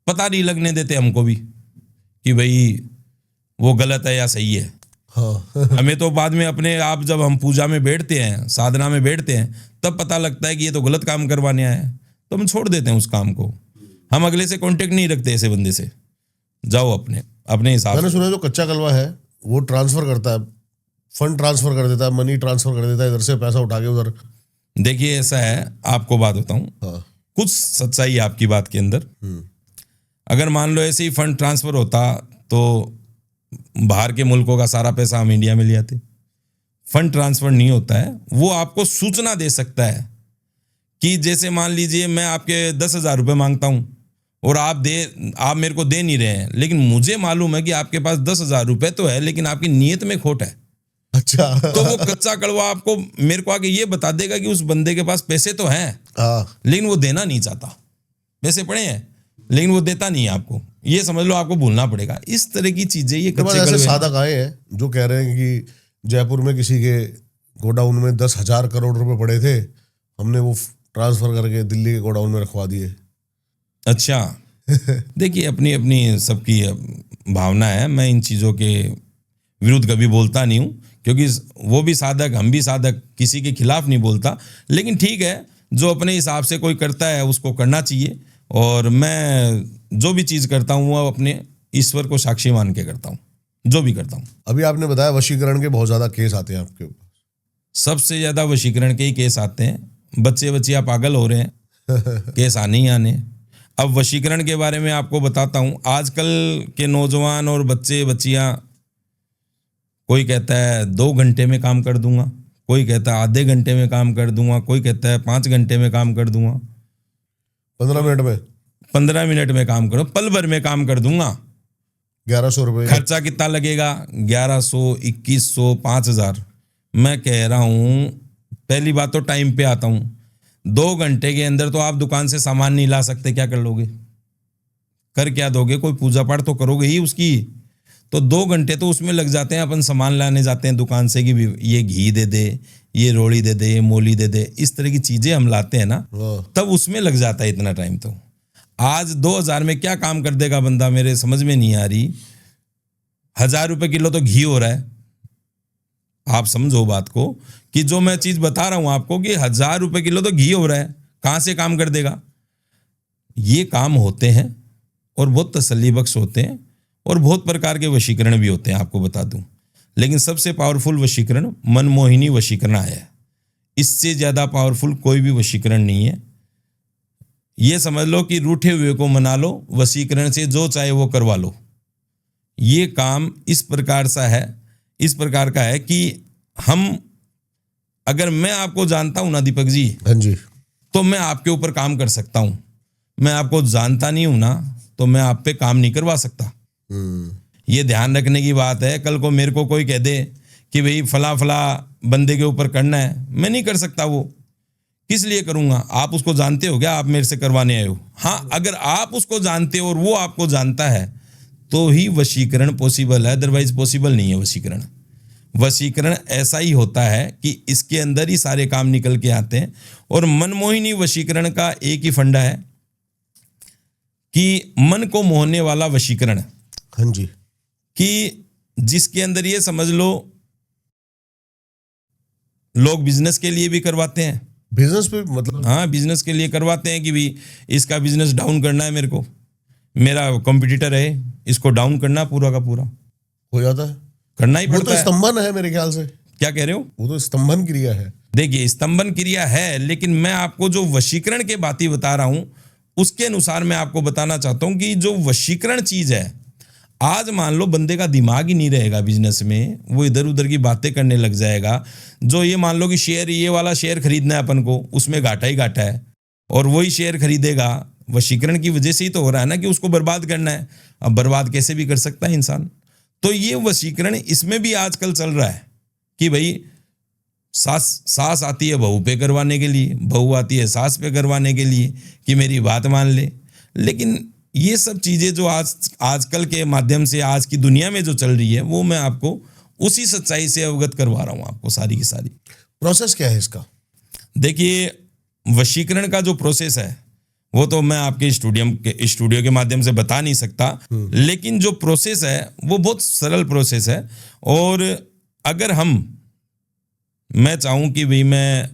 पता नहीं लगने देते हमको भी कि भाई वो गलत है या सही है। हाँ हमें तो बाद में अपने आप जब हम पूजा में बैठते हैं, साधना में बैठते हैं, तब पता लगता है कि ये तो गलत काम करवाने आया है, तो हम छोड़ देते हैं उस काम को। हम अगले से कांटेक्ट नहीं रखते ऐसे बंदे से, जाओ अपने हिसाब मैंने से। सुना है जो कच्चा कलवा है वो ट्रांसफर करता है, फंड ट्रांसफर कर देता है, मनी ट्रांसफर कर देता है, इधर से पैसा उठा के उधर। देखिए ऐसा है, आपको बात बताऊं, हाँ। कुछ सच्चाई है आपकी बात के अंदर। अगर मान लो ऐसे ही फंड ट्रांसफर होता तो बाहर के मुल्कों का सारा पैसा हम इंडिया में ले आते। फंड ट्रांसफर नहीं होता है, वो आपको सूचना दे सकता है कि जैसे मान लीजिए मैं आपके 10,000 रुपये मांगता हूं और आप मेरे को दे नहीं रहे हैं, लेकिन मुझे मालूम है कि आपके पास 10,000 रुपये तो है, लेकिन आपकी नीयत में खोट है। अच्छा। तो वो कच्चा कड़वा आपको मेरे को आके ये बता देगा कि उस बंदे के पास पैसे तो हैं, हाँ। लेकिन वो देना नहीं चाहता। पैसे पड़े हैं लेकिन वो देता नहीं है आपको, ये समझ लो आपको भूलना पड़ेगा। इस तरह की चीजें ये कच्चे ऐसे कड़वे हैं। साधक आए हैं जो कह रहे हैं कि जयपुर में किसी के गोडाउन में 10,000 करोड़ रुपए पड़े थे, हमने वो ट्रांसफर करके दिल्ली के गोडाउन में रखवा दिए। अच्छा देखिए अपनी अपनी सबकी भावना है, मैं इन चीज़ों के विरुद्ध कभी बोलता नहीं हूँ, क्योंकि वो भी साधक हम भी साधक, किसी के खिलाफ नहीं बोलता। लेकिन ठीक है, जो अपने हिसाब से कोई करता है उसको करना चाहिए, और मैं जो भी चीज़ करता हूँ वो अपने ईश्वर को साक्षी मान के करता हूँ, जो भी करता हूँ। अभी आपने बताया वशीकरण के बहुत ज्यादा केस आते हैं आपके ऊपर। सबसे ज़्यादा वशीकरण के ही केस आते हैं। बच्चियाँ पागल हो रहे हैं, केस आने ही आने। अब वशीकरण के बारे में आपको बताता हूँ। आजकल के नौजवान और बच्चियाँ, कोई कहता है 2 घंटे में काम कर दूंगा, कोई कहता है आधे घंटे में काम कर दूंगा, कोई कहता है 5 घंटे में काम कर दूंगा, 15 मिनट में, 15 मिनट में काम करो, पल भर में काम कर दूंगा। 1100 रुपये। खर्चा कितना लगेगा? 1100, 2100, 5,000। मैं कह रहा हूँ, पहली बात तो टाइम पे आता हूँ। 2 घंटे के अंदर तो आप दुकान से सामान नहीं ला सकते, क्या कर लोगे? कर क्या दोगे? कोई पूजा पाठ तो करोगे ही उसकी। तो 2 घंटे तो उसमें लग जाते हैं। अपन सामान लाने जाते हैं दुकान से कि ये घी दे दे, ये रोड़ी दे दे, ये मोली दे दे, इस तरह की चीजें हम लाते हैं ना, तब उसमें लग जाता है इतना टाइम। तो आज 2,000 में क्या काम कर देगा बंदा, मेरे समझ में नहीं आ रही। 1,000 रुपये किलो तो घी हो रहा है। आप समझो बात को, कि जो मैं चीज बता रहा हूं आपको कि 1,000 रुपये किलो तो घी हो रहा है, कहां से काम कर देगा? ये काम होते हैं और बहुत तसल्ली बख्श होते हैं, और बहुत प्रकार के वशीकरण भी होते हैं, आपको बता दूं। लेकिन सबसे पावरफुल वशीकरण मनमोहिनी वशीकरण आया है। इससे ज्यादा पावरफुल कोई भी वशीकरण नहीं है। ये समझ लो कि रूठे हुए को मना लो, वशीकरण से जो चाहे वो करवा लो। ये काम इस प्रकार का है कि अगर मैं आपको जानता हूं ना दीपक जी, हाँ जी, तो मैं आपके ऊपर काम कर सकता हूं। मैं आपको जानता नहीं हूं ना, तो मैं आप पे काम नहीं करवा सकता। ये ध्यान रखने की बात है। कल को मेरे को कोई कह दे कि भाई फला बंदे के ऊपर करना है, मैं नहीं कर सकता। वो किस लिए करूंगा? आप उसको जानते हो क्या? आप मेरे से करवाने आए हो? हाँ, अगर आप उसको जानते हो और वो आपको जानता है तो ही वशीकरण पॉसिबल है, अदरवाइज पॉसिबल नहीं है वशीकरण। वशीकरण ऐसा ही होता है कि इसके अंदर ही सारे काम निकल के आते हैं। और मनमोहिनी वशीकरण का एक ही फंडा है कि मन को मोहने वाला वशीकरण, हाँ जी, कि जिसके अंदर ये समझ लो, लोग बिजनेस के लिए भी करवाते हैं। बिजनेस पे मतलब? हाँ, बिजनेस के लिए करवाते हैं कि भाई इसका बिजनेस डाउन करना है, मेरे को, मेरा कॉम्पिटिटर है, इसको डाउन करना पूरा का पूरा। हो जाता है, करना ही वो पड़ता तो है। स्तंभन है मेरे ख्याल से। क्या कह रहे हो? वो तो स्तंभन क्रिया है। देखिए, स्तंभन क्रिया है, लेकिन मैं आपको जो वशीकरण के बातें बता रहा हूं उसके अनुसार मैं आपको बताना चाहता हूं कि जो वशीकरण चीज है, आज मान लो बंदे का दिमाग ही नहीं रहेगा बिजनेस में, वो इधर उधर की बातें करने लग जाएगा। जो ये मान लो कि शेयर, ये वाला शेयर खरीदना है अपन को, उसमें घाटा ही घाटा है, और वही शेयर खरीदेगा। वशीकरण की वजह से ही तो हो रहा है ना कि उसको बर्बाद करना है। अब बर्बाद कैसे भी कर सकता है इंसान। तो ये वशीकरण इसमें भी आजकल चल रहा है कि भाई सास आती है बहू पे करवाने के लिए, बहू आती है सास पे करवाने के लिए कि मेरी बात मान ले। लेकिन ये सब चीजें जो आजकल के माध्यम से आज की दुनिया में जो चल रही है, वो मैं आपको उसी सच्चाई से अवगत करवा रहा हूं आपको सारी की सारी। प्रोसेस क्या है इसका? देखिए, वशीकरण का जो प्रोसेस है वो तो मैं आपके स्टूडियो के माध्यम से बता नहीं सकता, लेकिन जो प्रोसेस है वो बहुत सरल प्रोसेस है। और अगर मैं चाहूं कि भाई मैं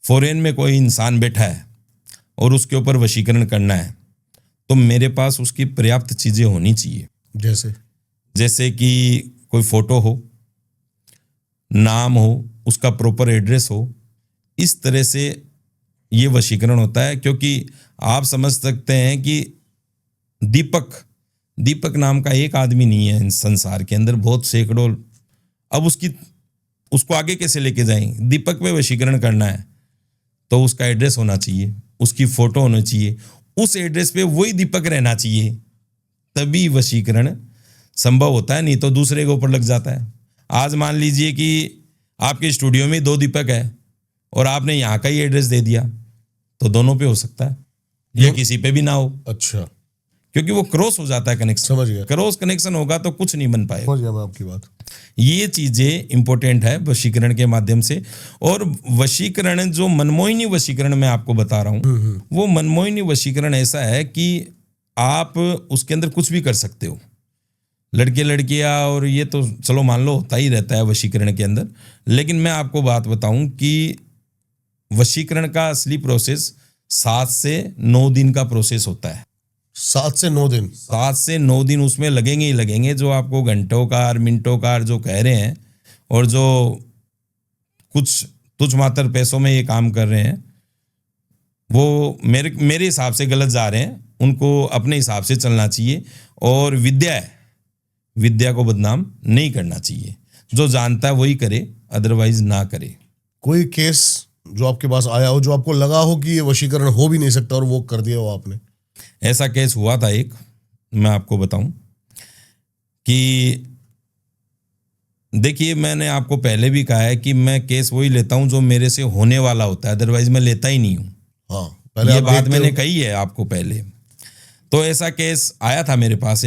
फॉरेन में कोई इंसान बैठा है और उसके ऊपर वशीकरण करना है, तो मेरे पास उसकी पर्याप्त चीजें होनी चाहिए। जैसे कि कोई फोटो हो, नाम हो, उसका प्रॉपर एड्रेस हो। इस तरह से ये वशीकरण होता है। क्योंकि आप समझ सकते हैं कि दीपक नाम का एक आदमी नहीं है इस संसार के अंदर, बहुत सैकड़ों। अब उसको आगे कैसे लेके जाएं? दीपक पे वशीकरण करना है तो उसका एड्रेस होना चाहिए, उसकी फोटो होनी चाहिए, उस एड्रेस पे वही दीपक रहना चाहिए, तभी वशीकरण संभव होता है। नहीं तो दूसरे के ऊपर लग जाता है। आज मान लीजिए कि आपके स्टूडियो में 2 दीपक है और आपने यहाँ का ही एड्रेस दे दिया, तो दोनों पे हो सकता है या किसी पे भी ना हो। अच्छा, क्योंकि वो क्रॉस हो जाता है कनेक्शन। समझ गया। क्रॉस कनेक्शन होगा तो कुछ नहीं बन पाएगा। समझ गया मैं आपकी बात। ये चीजें इंपॉर्टेंट है वशीकरण के माध्यम से। और वशीकरण जो मनमोहिनी वशीकरण मैं आपको बता रहा हूं, वो मनमोहिनी वशीकरण ऐसा है कि आप उसके अंदर कुछ भी कर सकते हो। लड़के लड़कियां और ये तो चलो मान लो होता ही रहता है वशीकरण के अंदर, लेकिन मैं आपको बात बताऊं कि वशीकरण का असली प्रोसेस 7 से 9 दिन का प्रोसेस होता है। 7 से 9 दिन? 7 से 9 दिन उसमें लगेंगे ही लगेंगे। जो आपको घंटों का और मिनटों का जो कह रहे हैं और जो कुछ तुच्छ मात्र पैसों में ये काम कर रहे हैं, वो मेरे हिसाब से गलत जा रहे हैं। उनको अपने हिसाब से चलना चाहिए। और विद्या को बदनाम नहीं करना चाहिए। जो जानता है वही करे, अदरवाइज ना करे। कोई केस जो आपके पास आया हो, जो आपको लगा हो कि ये वशीकरण हो भी नहीं सकता और वो कर दिया हो आपने? ऐसा केस हुआ था एक, मैं आपको बताऊं कि देखिए, मैंने आपको पहले भी कहा है कि मैं केस वही लेता हूं जो मेरे से होने वाला होता है, अदरवाइज मैं लेता ही नहीं हूं। हाँ, पहले ये बात मैंने कही है आपको पहले। तो ऐसा केस आया था मेरे पास।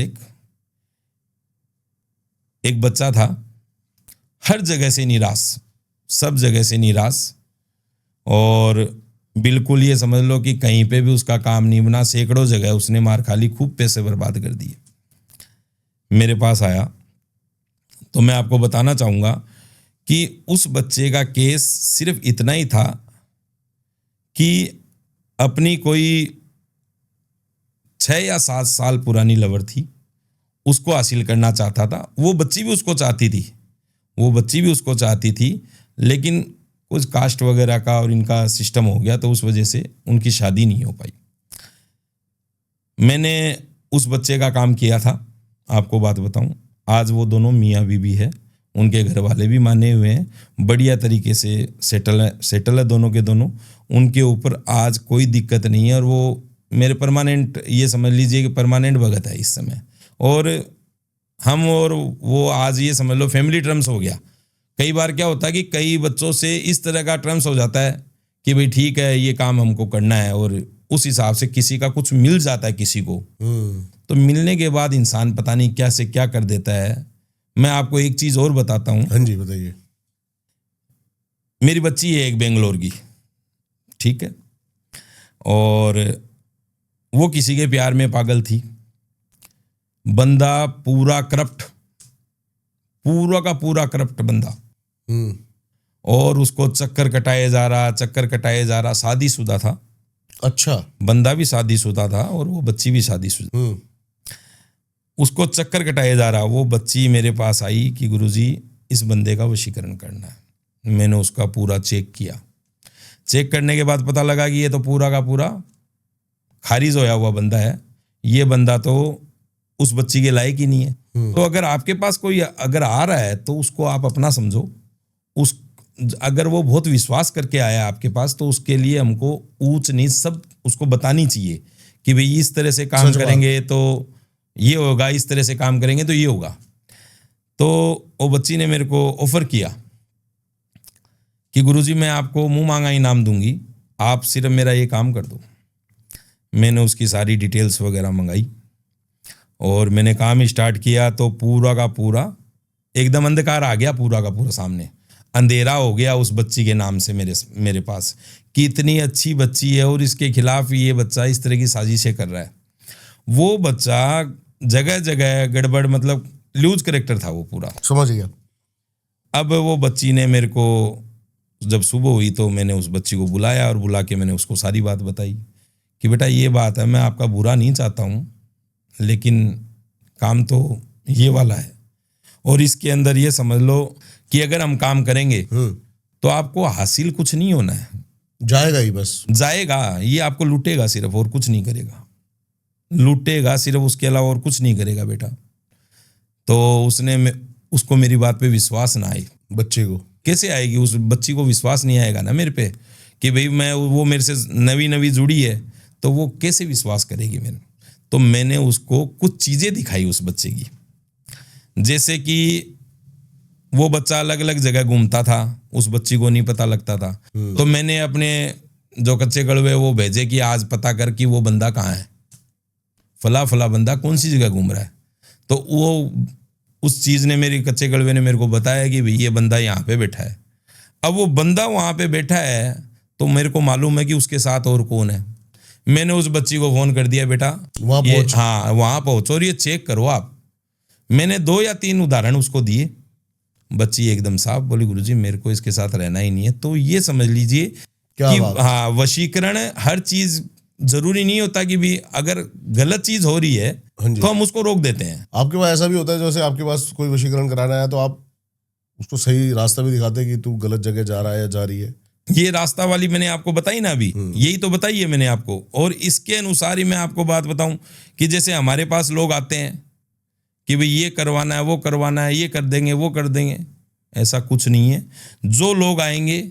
एक बच्चा था, हर जगह से निराश, सब जगह से निराश, और बिल्कुल ये समझ लो कि कहीं पे भी उसका काम नहीं बना। सैकड़ों जगह उसने मार खा ली, खूब पैसे बर्बाद कर दिए। मेरे पास आया तो मैं आपको बताना चाहूंगा कि उस बच्चे का केस सिर्फ इतना ही था कि अपनी कोई 6 या 7 साल पुरानी लवर थी, उसको हासिल करना चाहता था। वो बच्ची भी उसको चाहती थी, लेकिन कुछ कास्ट वगैरह का और इनका सिस्टम हो गया, तो उस वजह से उनकी शादी नहीं हो पाई। मैंने उस बच्चे का काम किया था। आपको बात बताऊं, आज वो दोनों मियाँ बीवी है, उनके घर वाले भी माने हुए हैं, बढ़िया तरीके से सेटल है दोनों के दोनों। उनके ऊपर आज कोई दिक्कत नहीं है और वो मेरे परमानेंट, ये समझ लीजिए कि परमानेंट भगत है इस समय। और हम और वो आज ये समझ लो फैमिली टर्म्स हो गया। कई बार क्या होता है कि कई बच्चों से इस तरह का टर्म्स हो जाता है कि भाई ठीक है, ये काम हमको करना है, और उस हिसाब से किसी का कुछ मिल जाता है किसी को। तो मिलने के बाद इंसान पता नहीं क्या से क्या कर देता है। मैं आपको एक चीज और बताता हूँ। हाँ जी, बताइए। मेरी बच्ची है एक बेंगलोर की, ठीक है, और वो किसी के प्यार में पागल थी। बंदा पूरा करप्ट, पूरा का पूरा करप्ट बंदा, और उसको चक्कर कटाए जा रहा। शादीशुदा था। अच्छा। बंदा भी शादीशुदा था और वो बच्ची भी शादीशुदा। उसको चक्कर कटाए जा रहा। वो बच्ची मेरे पास आई कि गुरुजी, इस बंदे का वशीकरण करना है। मैंने उसका पूरा चेक किया। चेक करने के बाद पता लगा कि ये तो पूरा का पूरा खारिज होया हुआ बंदा है। ये बंदा तो उस बच्ची के लायक ही नहीं है। तो अगर आपके पास कोई अगर आ रहा है तो उसको आप अपना समझो। अगर वो बहुत विश्वास करके आया आपके पास, तो उसके लिए हमको ऊंच नीच सब उसको बतानी चाहिए कि भाई इस तरह से काम करेंगे तो ये होगा, इस तरह से काम करेंगे तो ये होगा। तो वो बच्ची ने मेरे को ऑफर किया कि गुरुजी, मैं आपको मुंह मांगा इनाम दूंगी, आप सिर्फ मेरा ये काम कर दो। मैंने उसकी सारी डिटेल्स वगैरह मंगाई, और मैंने काम स्टार्ट किया तो पूरा का पूरा एकदम अंधकार आ गया, पूरा का पूरा सामने अंधेरा हो गया उस बच्ची के नाम से मेरे पास कि इतनी अच्छी बच्ची है और इसके खिलाफ ये बच्चा इस तरह की साजिशें कर रहा है। वो बच्चा जगह जगह गड़बड़, मतलब लूज कैरेक्टर था वो पूरा। समझ गया। अब वो बच्ची ने मेरे को, जब सुबह हुई तो मैंने उस बच्ची को बुलाया और बुला के मैंने उसको सारी बात बताई कि बेटा ये बात है, मैं आपका बुरा नहीं चाहता हूँ, लेकिन काम तो ये वाला है और इसके अंदर ये समझ लो कि अगर हम काम करेंगे तो आपको हासिल कुछ नहीं होना है, जाएगा ही बस, जाएगा, ये आपको लूटेगा सिर्फ और कुछ नहीं करेगा, लूटेगा सिर्फ, उसके अलावा और कुछ नहीं करेगा बेटा। तो उसको मेरी बात पे विश्वास ना आई। बच्चे को कैसे आएगी? उस बच्ची को विश्वास नहीं आएगा ना मेरे पे कि भाई वो मेरे से नवी जुड़ी है, तो वो कैसे विश्वास करेगी मेरे। तो मैंने उसको कुछ चीज़ें दिखाई उस बच्चे की, जैसे कि वो बच्चा अलग अलग जगह घूमता था, उस बच्ची को नहीं पता लगता था। तो मैंने अपने जो कच्चे कड़वे वो भेजे कि आज पता कर कि वो बंदा कहाँ है, फला बंदा कौन सी जगह घूम रहा है। तो वो उस चीज़ ने, मेरी कच्चे कड़वे ने मेरे को बताया कि भाई ये बंदा यहाँ पे बैठा है। अब वो बंदा वहाँ पे बैठा है तो मेरे को मालूम है कि उसके साथ और कौन है। मैंने उस बच्ची को फ़ोन कर दिया, बेटा वहाँ पहुँच, हाँ वहाँ पहुँचो और ये चेक करो आप। मैंने 2 या 3 उदाहरण उसको दिए। बच्ची एकदम साफ बोली, गुरुजी मेरे को इसके साथ रहना ही नहीं है। तो ये समझ लीजिए कि हाँ, वशीकरण हर चीज़ जरूरी नहीं होता कि भी अगर गलत चीज़ हो रही है तो हम उसको रोक देते हैं। आपके पास ऐसा भी होता है जैसे आपके पास कोई वशीकरण कराना है तो आप उसको सही रास्ता भी दिखाते हैं कि तू गलत जगह जा रहा है या जा रही है। ये रास्ता वाली मैंने आपको बताई ना अभी, यही तो बताई है मैंने आपको। और इसके अनुसार ही मैं आपको बात बताऊं कि जैसे हमारे पास लोग आते हैं कि भाई ये करवाना है, वो करवाना है, ये कर देंगे, वो कर देंगे, ऐसा कुछ नहीं है। जो लोग आएंगे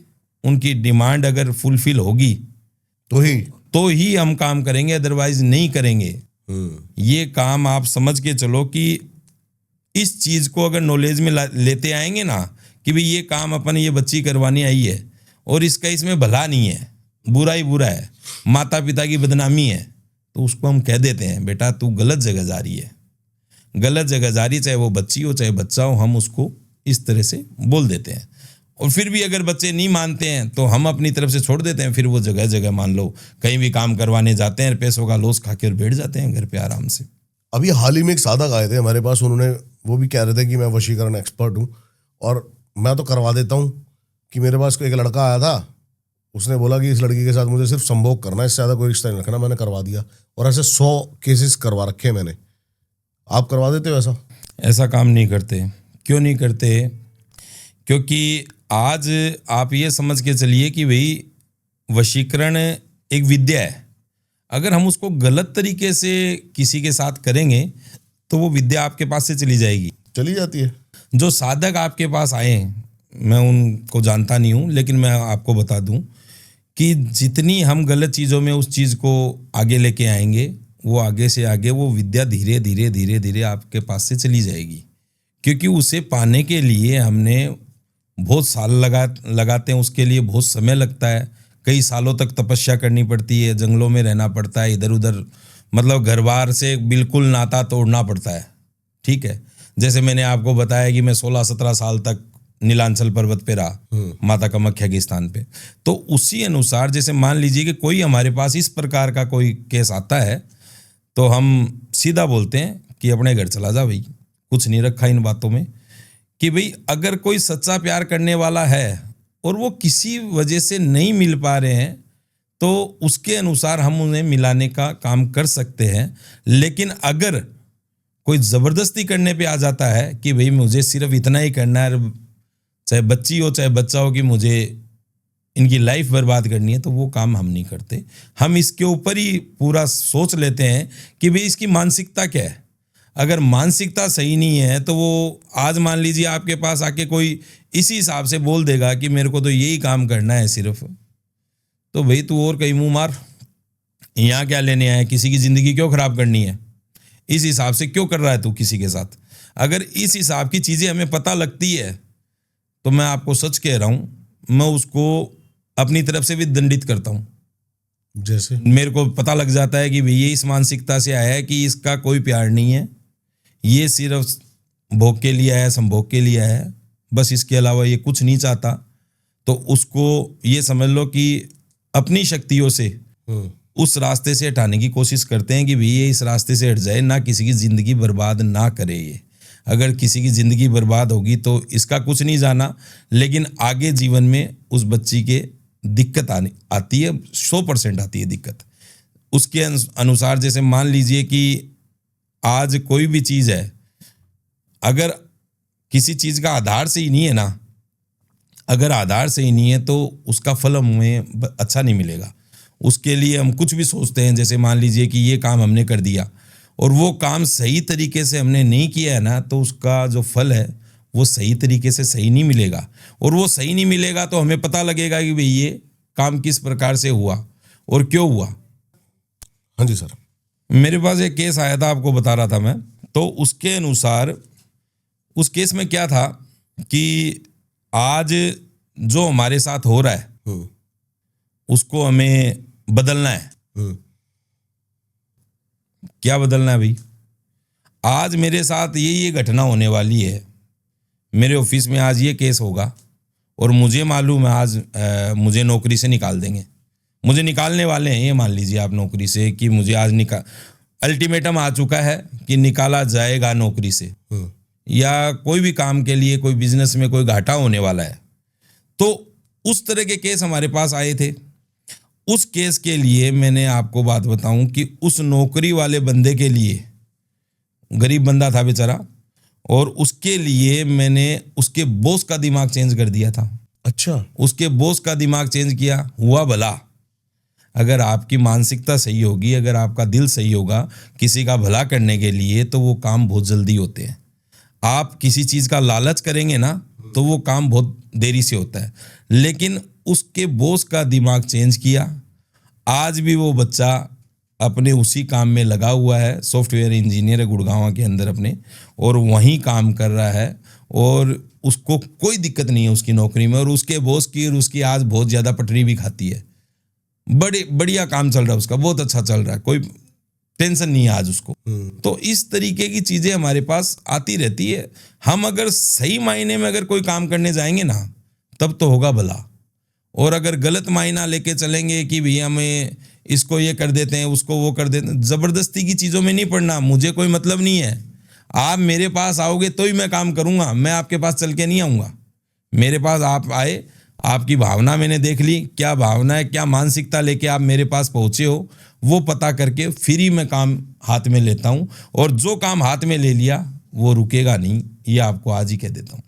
उनकी डिमांड अगर फुलफिल होगी तो ही हम काम करेंगे, अदरवाइज नहीं करेंगे। ये काम आप समझ के चलो कि इस चीज़ को अगर नॉलेज में लेते आएंगे ना कि भाई ये काम अपन ये बच्ची करवानी आई है और इसका इसमें भला नहीं है, बुरा ही बुरा है, माता पिता की बदनामी है, तो उसको हम कह देते हैं बेटा तू गलत जगह जा रही है, गलत जगह जा रही, चाहे वो बच्ची हो चाहे बच्चा हो, हम उसको इस तरह से बोल देते हैं। और फिर भी अगर बच्चे नहीं मानते हैं तो हम अपनी तरफ से छोड़ देते हैं। फिर वो जगह जगह मान लो कहीं भी काम करवाने जाते हैं, पैसों का लॉस खा के बैठ जाते हैं घर पे आराम से। अभी हाल ही में एक साधक आए थे हमारे पास, उन्होंने वो भी कह रहे थे कि मैं वशीकरण एक्सपर्ट हूँ और मैं तो करवा देता हूँ। कि मेरे पास एक लड़का आया था, उसने बोला कि इस लड़की के साथ मुझे सिर्फ संभोग करना है, इससे ज़्यादा कोई रिश्ता नहीं रखना। मैंने करवा दिया और ऐसे 100 केसेस करवा रखे हैं मैंने। आप करवा देते हो ऐसा? ऐसा काम नहीं करते। क्यों नहीं करते? क्योंकि आज आप ये समझ के चलिए कि भाई वशीकरण एक विद्या है। अगर हम उसको गलत तरीके से किसी के साथ करेंगे तो वो विद्या आपके पास से चली जाएगी, चली जाती है। जो साधक आपके पास आए हैं, मैं उनको जानता नहीं हूँ, लेकिन मैं आपको बता दूँ कि जितनी हम गलत चीज़ों में उस चीज़ को आगे लेके आएंगे, वो आगे से आगे वो विद्या धीरे धीरे धीरे धीरे आपके पास से चली जाएगी। क्योंकि उसे पाने के लिए हमने बहुत साल लगाते हैं, उसके लिए बहुत समय लगता है, कई सालों तक तपस्या करनी पड़ती है, जंगलों में रहना पड़ता है, इधर उधर, मतलब घर बार से बिल्कुल नाता तोड़ना पड़ता है। ठीक है, जैसे मैंने आपको बताया कि मैं 16-17 साल तक नीलांचल पर्वत पे रहा, माता कामाख्या के स्थान पे। तो उसी अनुसार जैसे मान लीजिए कि कोई हमारे पास इस प्रकार का कोई केस आता है तो हम सीधा बोलते हैं कि अपने घर चला जा भाई, कुछ नहीं रखा इन बातों में। कि भाई अगर कोई सच्चा प्यार करने वाला है और वो किसी वजह से नहीं मिल पा रहे हैं तो उसके अनुसार हम उन्हें मिलाने का काम कर सकते हैं। लेकिन अगर कोई ज़बरदस्ती करने पे आ जाता है कि भाई मुझे सिर्फ इतना ही करना है, चाहे बच्ची हो चाहे बच्चा हो, कि मुझे इनकी लाइफ बर्बाद करनी है, तो वो काम हम नहीं करते। हम इसके ऊपर ही पूरा सोच लेते हैं कि भाई इसकी मानसिकता क्या है। अगर मानसिकता सही नहीं है तो वो आज मान लीजिए आपके पास आके कोई इसी हिसाब से बोल देगा कि मेरे को तो यही काम करना है सिर्फ, तो भाई तू और कहीं मुंह मार, यहाँ क्या लेने आया, किसी की ज़िंदगी क्यों ख़राब करनी है, इस हिसाब से क्यों कर रहा है तू किसी के साथ। अगर इस हिसाब की चीज़ें हमें पता लगती है तो मैं आपको सच कह रहा हूँ, मैं उसको अपनी तरफ से भी दंडित करता हूँ। जैसे मेरे को पता लग जाता है कि भाई ये इस मानसिकता से आया है कि इसका कोई प्यार नहीं है, ये सिर्फ भोग के लिए है, संभोग के लिए है, बस इसके अलावा ये कुछ नहीं चाहता, तो उसको ये समझ लो कि अपनी शक्तियों से उस रास्ते से हटाने की कोशिश करते हैं कि भाई ये इस रास्ते से हट जाए, ना किसी की ज़िंदगी बर्बाद ना करे। ये अगर किसी की ज़िंदगी बर्बाद होगी तो इसका कुछ नहीं जाना, लेकिन आगे जीवन में उस बच्ची के दिक्कत आती है, 100% आती है दिक्कत। उसके अनुसार जैसे मान लीजिए कि आज कोई भी चीज़ है, अगर किसी चीज़ का आधार से ही नहीं है ना, अगर आधार से ही नहीं है तो उसका फल हमें अच्छा नहीं मिलेगा। उसके लिए हम कुछ भी सोचते हैं, जैसे मान लीजिए कि ये काम हमने कर दिया और वो काम सही तरीके से हमने नहीं किया है ना, तो उसका जो फल है वो सही तरीके से सही नहीं मिलेगा। और वो सही नहीं मिलेगा तो हमें पता लगेगा कि भाई ये काम किस प्रकार से हुआ और क्यों हुआ। हाँ जी सर। मेरे पास एक केस आया था, आपको बता रहा था मैं, तो उसके अनुसार उस केस में क्या था कि आज जो हमारे साथ हो रहा है उसको हमें बदलना है। क्या बदलना है भाई? आज मेरे साथ ये घटना होने वाली है, मेरे ऑफिस में आज ये केस होगा और मुझे मालूम है आज मुझे नौकरी से निकाल देंगे, मुझे निकालने वाले हैं, ये मान लीजिए आप नौकरी से, कि मुझे आज अल्टीमेटम आ चुका है कि निकाला जाएगा नौकरी से, या कोई भी काम के लिए, कोई बिजनेस में कोई घाटा होने वाला है। तो उस तरह के केस हमारे पास आए थे। उस केस के लिए मैंने आपको बात बताऊं कि उस नौकरी वाले बंदे के लिए, गरीब बंदा था बेचारा, और उसके लिए मैंने उसके बॉस का दिमाग चेंज कर दिया था। अच्छा, उसके बॉस का दिमाग चेंज किया, हुआ भला। अगर आपकी मानसिकता सही होगी, अगर आपका दिल सही होगा किसी का भला करने के लिए, तो वो काम बहुत जल्दी होते हैं। आप किसी चीज़ का लालच करेंगे ना तो वो काम बहुत देरी से होता है। लेकिन उसके बॉस का दिमाग चेंज किया, आज भी वो बच्चा अपने उसी काम में लगा हुआ है, सॉफ्टवेयर इंजीनियर है गुड़गांव के अंदर अपने, और वहीं काम कर रहा है और उसको कोई दिक्कत नहीं है उसकी नौकरी में। और उसके बॉस की और उसकी आज बहुत ज़्यादा पटरी भी खाती है, बढ़िया काम चल रहा है उसका, बहुत अच्छा चल रहा है, कोई टेंशन नहीं है आज उसको। तो इस तरीके की चीज़ें हमारे पास आती रहती है। हम अगर सही मायने में अगर कोई काम करने जाएंगे ना तब तो होगा भला, और अगर गलत मायना लेके चलेंगे कि भैया हमें इसको ये कर देते हैं, उसको वो कर देते हैं, ज़बरदस्ती की चीज़ों में नहीं पड़ना। मुझे कोई मतलब नहीं है, आप मेरे पास आओगे तो ही मैं काम करूँगा, मैं आपके पास चल के नहीं आऊँगा। मेरे पास आप आए, आपकी भावना मैंने देख ली, क्या भावना है, क्या मानसिकता लेके आप मेरे पास पहुँचे हो, वो पता करके फिर ही मैं काम हाथ में लेता हूँ। और जो काम हाथ में ले लिया वो रुकेगा नहीं, ये आपको आज ही कह देता हूँ,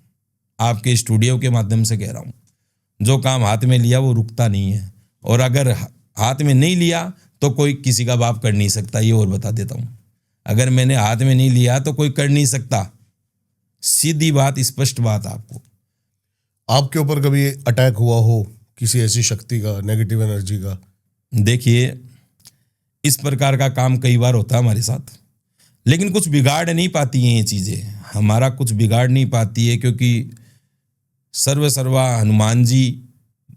आपके स्टूडियो के माध्यम से कह रहा हूँ। जो काम हाथ में लिया वो रुकता नहीं है, और अगर हाथ में नहीं लिया तो कोई किसी का बाप कर नहीं सकता, ये और बता देता हूँ। अगर मैंने हाथ में नहीं लिया तो कोई कर नहीं सकता, सीधी बात, स्पष्ट बात। आपको आपके ऊपर कभी अटैक हुआ हो किसी ऐसी शक्ति का, नेगेटिव एनर्जी का? देखिए, इस प्रकार का काम कई बार होता है हमारे साथ, लेकिन कुछ बिगाड़ नहीं पाती हैं ये चीज़ें, हमारा कुछ बिगाड़ नहीं पाती है, क्योंकि सर्वा हनुमान जी,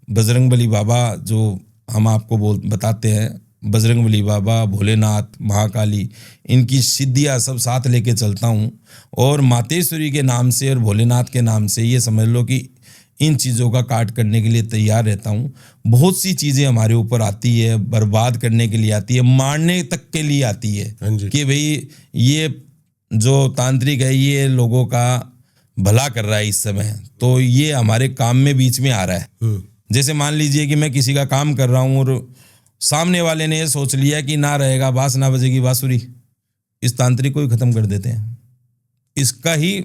बजरंगबली बाबा, जो हम आपको बताते हैं, बजरंगबली बाबा, भोलेनाथ, महाकाली, इनकी सिद्धियाँ सब साथ लेके चलता हूँ। और मातेश्वरी के नाम से और भोलेनाथ के नाम से ये समझ लो कि इन चीज़ों का काट करने के लिए तैयार रहता हूँ। बहुत सी चीज़ें हमारे ऊपर आती है, बर्बाद करने के लिए आती है, मारने तक के लिए आती है कि भाई ये जो तांत्रिक है ये लोगों का भला कर रहा है इस समय, तो ये हमारे काम में बीच में आ रहा है। जैसे मान लीजिए कि मैं किसी का काम कर रहा हूँ और सामने वाले ने ये सोच लिया कि ना रहेगा बांस, ना बजेगी बांसुरी, इस तांत्रिक को ही खत्म कर देते हैं, इसका ही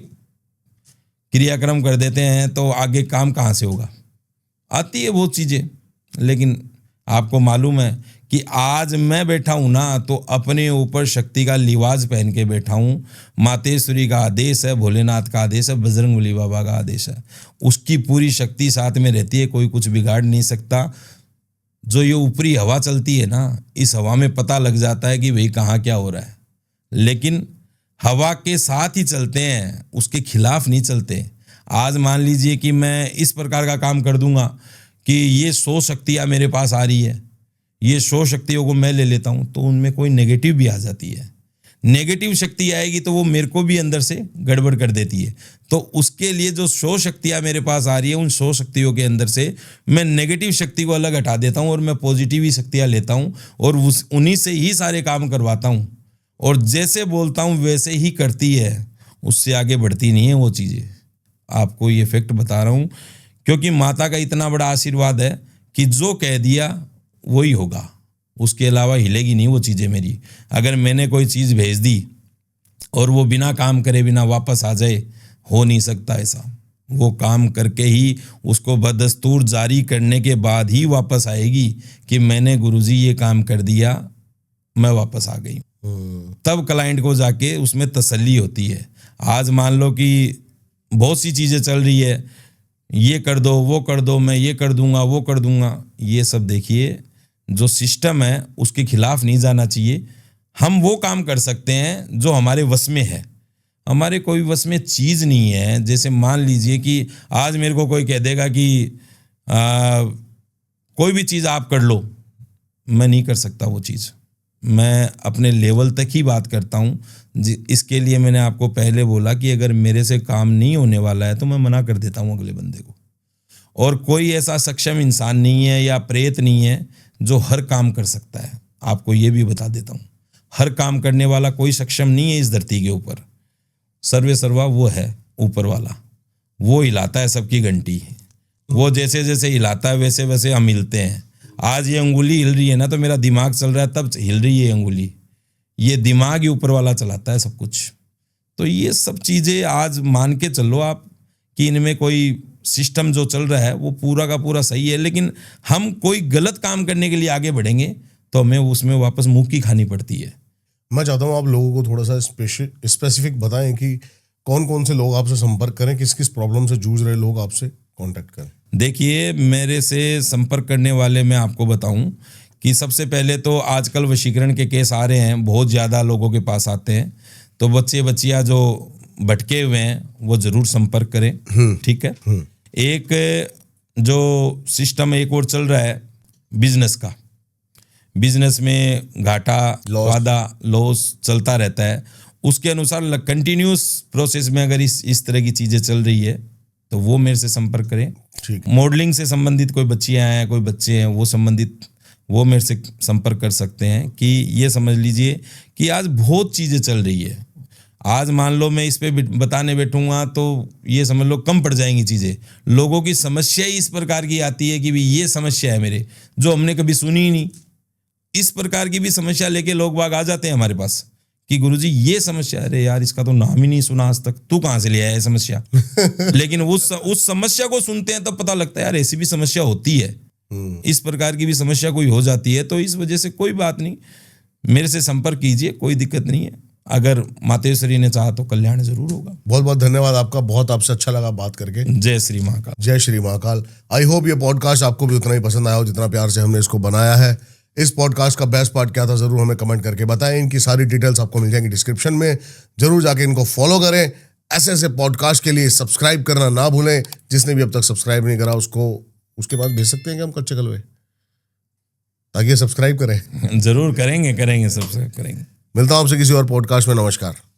क्रियाक्रम कर देते हैं, तो आगे काम कहाँ से होगा? आती है बहुत चीज़ें। लेकिन आपको मालूम है कि आज मैं बैठा हूँ ना तो अपने ऊपर शक्ति का लिवाज पहन के बैठा हूँ। मातेश्वरी का आदेश है, भोलेनाथ का आदेश है, बजरंगबली बाबा का आदेश है, उसकी पूरी शक्ति साथ में रहती है, कोई कुछ बिगाड़ नहीं सकता। जो ये ऊपरी हवा चलती है ना, इस हवा में पता लग जाता है कि भाई कहाँ क्या हो रहा है, लेकिन हवा के साथ ही चलते हैं, उसके खिलाफ नहीं चलते। आज मान लीजिए कि मैं इस प्रकार का काम कर दूंगा कि ये 100 शक्तियाँ मेरे पास आ रही है, ये 100 शक्तियों को मैं ले लेता हूँ, तो उनमें कोई नेगेटिव भी आ जाती है। नेगेटिव शक्ति आएगी तो वो मेरे को भी अंदर से गड़बड़ कर देती है। तो उसके लिए जो 100 शक्तियाँ मेरे पास आ रही है, उन 100 शक्तियों के अंदर से मैं नेगेटिव शक्ति को अलग हटा देता हूँ और मैं पॉजिटिव ही शक्तियाँ लेता हूँ और उन्हीं से ही सारे काम करवाता हूँ। और जैसे बोलता हूँ वैसे ही करती है, उससे आगे बढ़ती नहीं है वो चीज़ें। आपको ये फैक्ट बता रहा हूँ, क्योंकि माता का इतना बड़ा आशीर्वाद है कि जो कह दिया वही होगा, उसके अलावा हिलेगी नहीं वो चीज़ें मेरी। अगर मैंने कोई चीज़ भेज दी और वो बिना काम करे बिना वापस आ जाए, हो नहीं सकता ऐसा। वो काम करके ही उसको बदस्तूर जारी करने के बाद ही वापस आएगी कि मैंने गुरुजी ये काम कर दिया, मैं वापस आ गई। तब क्लाइंट को जाके उसमें तसल्ली होती है। आज मान लो कि बहुत सी चीज़ें चल रही है, ये कर दो वो कर दो, मैं ये कर दूंगा वो कर दूंगा, ये सब देखिए जो सिस्टम है उसके खिलाफ नहीं जाना चाहिए। हम वो काम कर सकते हैं जो हमारे वश में है। हमारे कोई वश में चीज़ नहीं है। जैसे मान लीजिए कि आज मेरे को कोई कह देगा कि कोई भी चीज़ आप कर लो, मैं नहीं कर सकता वो चीज़। मैं अपने लेवल तक ही बात करता हूँ। इसके लिए मैंने आपको पहले बोला कि अगर मेरे से काम नहीं होने वाला है तो मैं मना कर देता हूँ अगले बंदे को। और कोई ऐसा सक्षम इंसान नहीं है या प्रेत नहीं है जो हर काम कर सकता है। आपको ये भी बता देता हूँ, हर काम करने वाला कोई सक्षम नहीं है इस धरती के ऊपर। सर्वे सर्वा वो है ऊपर वाला, वो हिलाता है सबकी घंटी। वो जैसे जैसे हिलाता है वैसे वैसे हम हिलते हैं। आज ये अंगुली हिल रही है ना तो मेरा दिमाग चल रहा है, तब हिल रही है अंगुली। ये दिमाग ही ऊपर वाला चलाता है सब कुछ। तो ये सब चीज़ें आज मान के चलो आप कि इनमें कोई सिस्टम जो चल रहा है वो पूरा का पूरा सही है, लेकिन हम कोई गलत काम करने के लिए आगे बढ़ेंगे तो हमें उसमें वापस मुँह की खानी पड़ती है। मैं चाहता हूँ आप लोगों को थोड़ा सा स्पेसिफिक बताएं कि कौन कौन से लोग आपसे संपर्क करें, किस किस प्रॉब्लम से जूझ रहे लोग आपसे कांटेक्ट करें। देखिए, मेरे से संपर्क करने वाले मैं आपको बताऊं कि सबसे पहले तो आजकल वशीकरण के केस आ रहे हैं, बहुत ज़्यादा लोगों के पास आते हैं। तो बच्चे बच्चियाँ जो भटके हुए हैं वो ज़रूर संपर्क करें, ठीक है। एक जो सिस्टम एक और चल रहा है बिजनेस का, बिजनेस में घाटा वादा लॉस चलता रहता है, उसके अनुसार कंटिन्यूस प्रोसेस में अगर इस तरह की चीज़ें चल रही है तो वो मेरे से संपर्क करें। ठीक। मॉडलिंग से संबंधित कोई बच्चियाँ हैं, कोई बच्चे हैं, वो संबंधित वो मेरे से संपर्क कर सकते हैं। कि ये समझ लीजिए कि आज बहुत चीज़ें चल रही है। आज मान लो मैं इस पे बताने बैठूंगा तो ये समझ लो कम पड़ जाएंगी चीज़ें। लोगों की समस्या ही इस प्रकार की आती है कि भी ये समस्या है मेरे, जो हमने कभी सुनी ही नहीं। इस प्रकार की भी समस्या लेके लोग बाग आ जाते हैं हमारे पास कि गुरुजी ये समस्या, अरे यार इसका तो नाम ही नहीं सुना आज तक, तू कहाँ से ले आया है समस्या। लेकिन उस समस्या को सुनते हैं तब पता लगता है यार ऐसी भी समस्या होती है, इस प्रकार की भी समस्या कोई हो जाती है। तो इस वजह से कोई बात नहीं, मेरे से संपर्क कीजिए, कोई दिक्कत नहीं है। अगर मातेश्वरी ने चाहा तो कल्याण जरूर होगा। बहुत बहुत धन्यवाद आपका, बहुत आपसे अच्छा लगा बात करके। जय श्री महाकाल। जय श्री महाकाल। आई होप ये पॉडकास्ट आपको भी उतना ही पसंद आया हो जितना प्यार से हमने इसको बनाया है। इस पॉडकास्ट का बेस्ट पार्ट क्या था जरूर हमें कमेंट करके बताएं। इनकी सारी डिटेल्स आपको मिल जाएंगी डिस्क्रिप्शन में, जरूर जाके इनको फॉलो करें। ऐसे ऐसे पॉडकास्ट के लिए सब्सक्राइब करना ना भूलें। जिसने भी अब तक सब्सक्राइब नहीं करा उसको उसके पास भेज सकते हैं कि हम कच्चे कलवे, ताकि ये सब्सक्राइब करें। जरूर करेंगे सब्सक्राइब करेंगे। मिलता हूं आपसे किसी और पॉडकास्ट में। नमस्कार।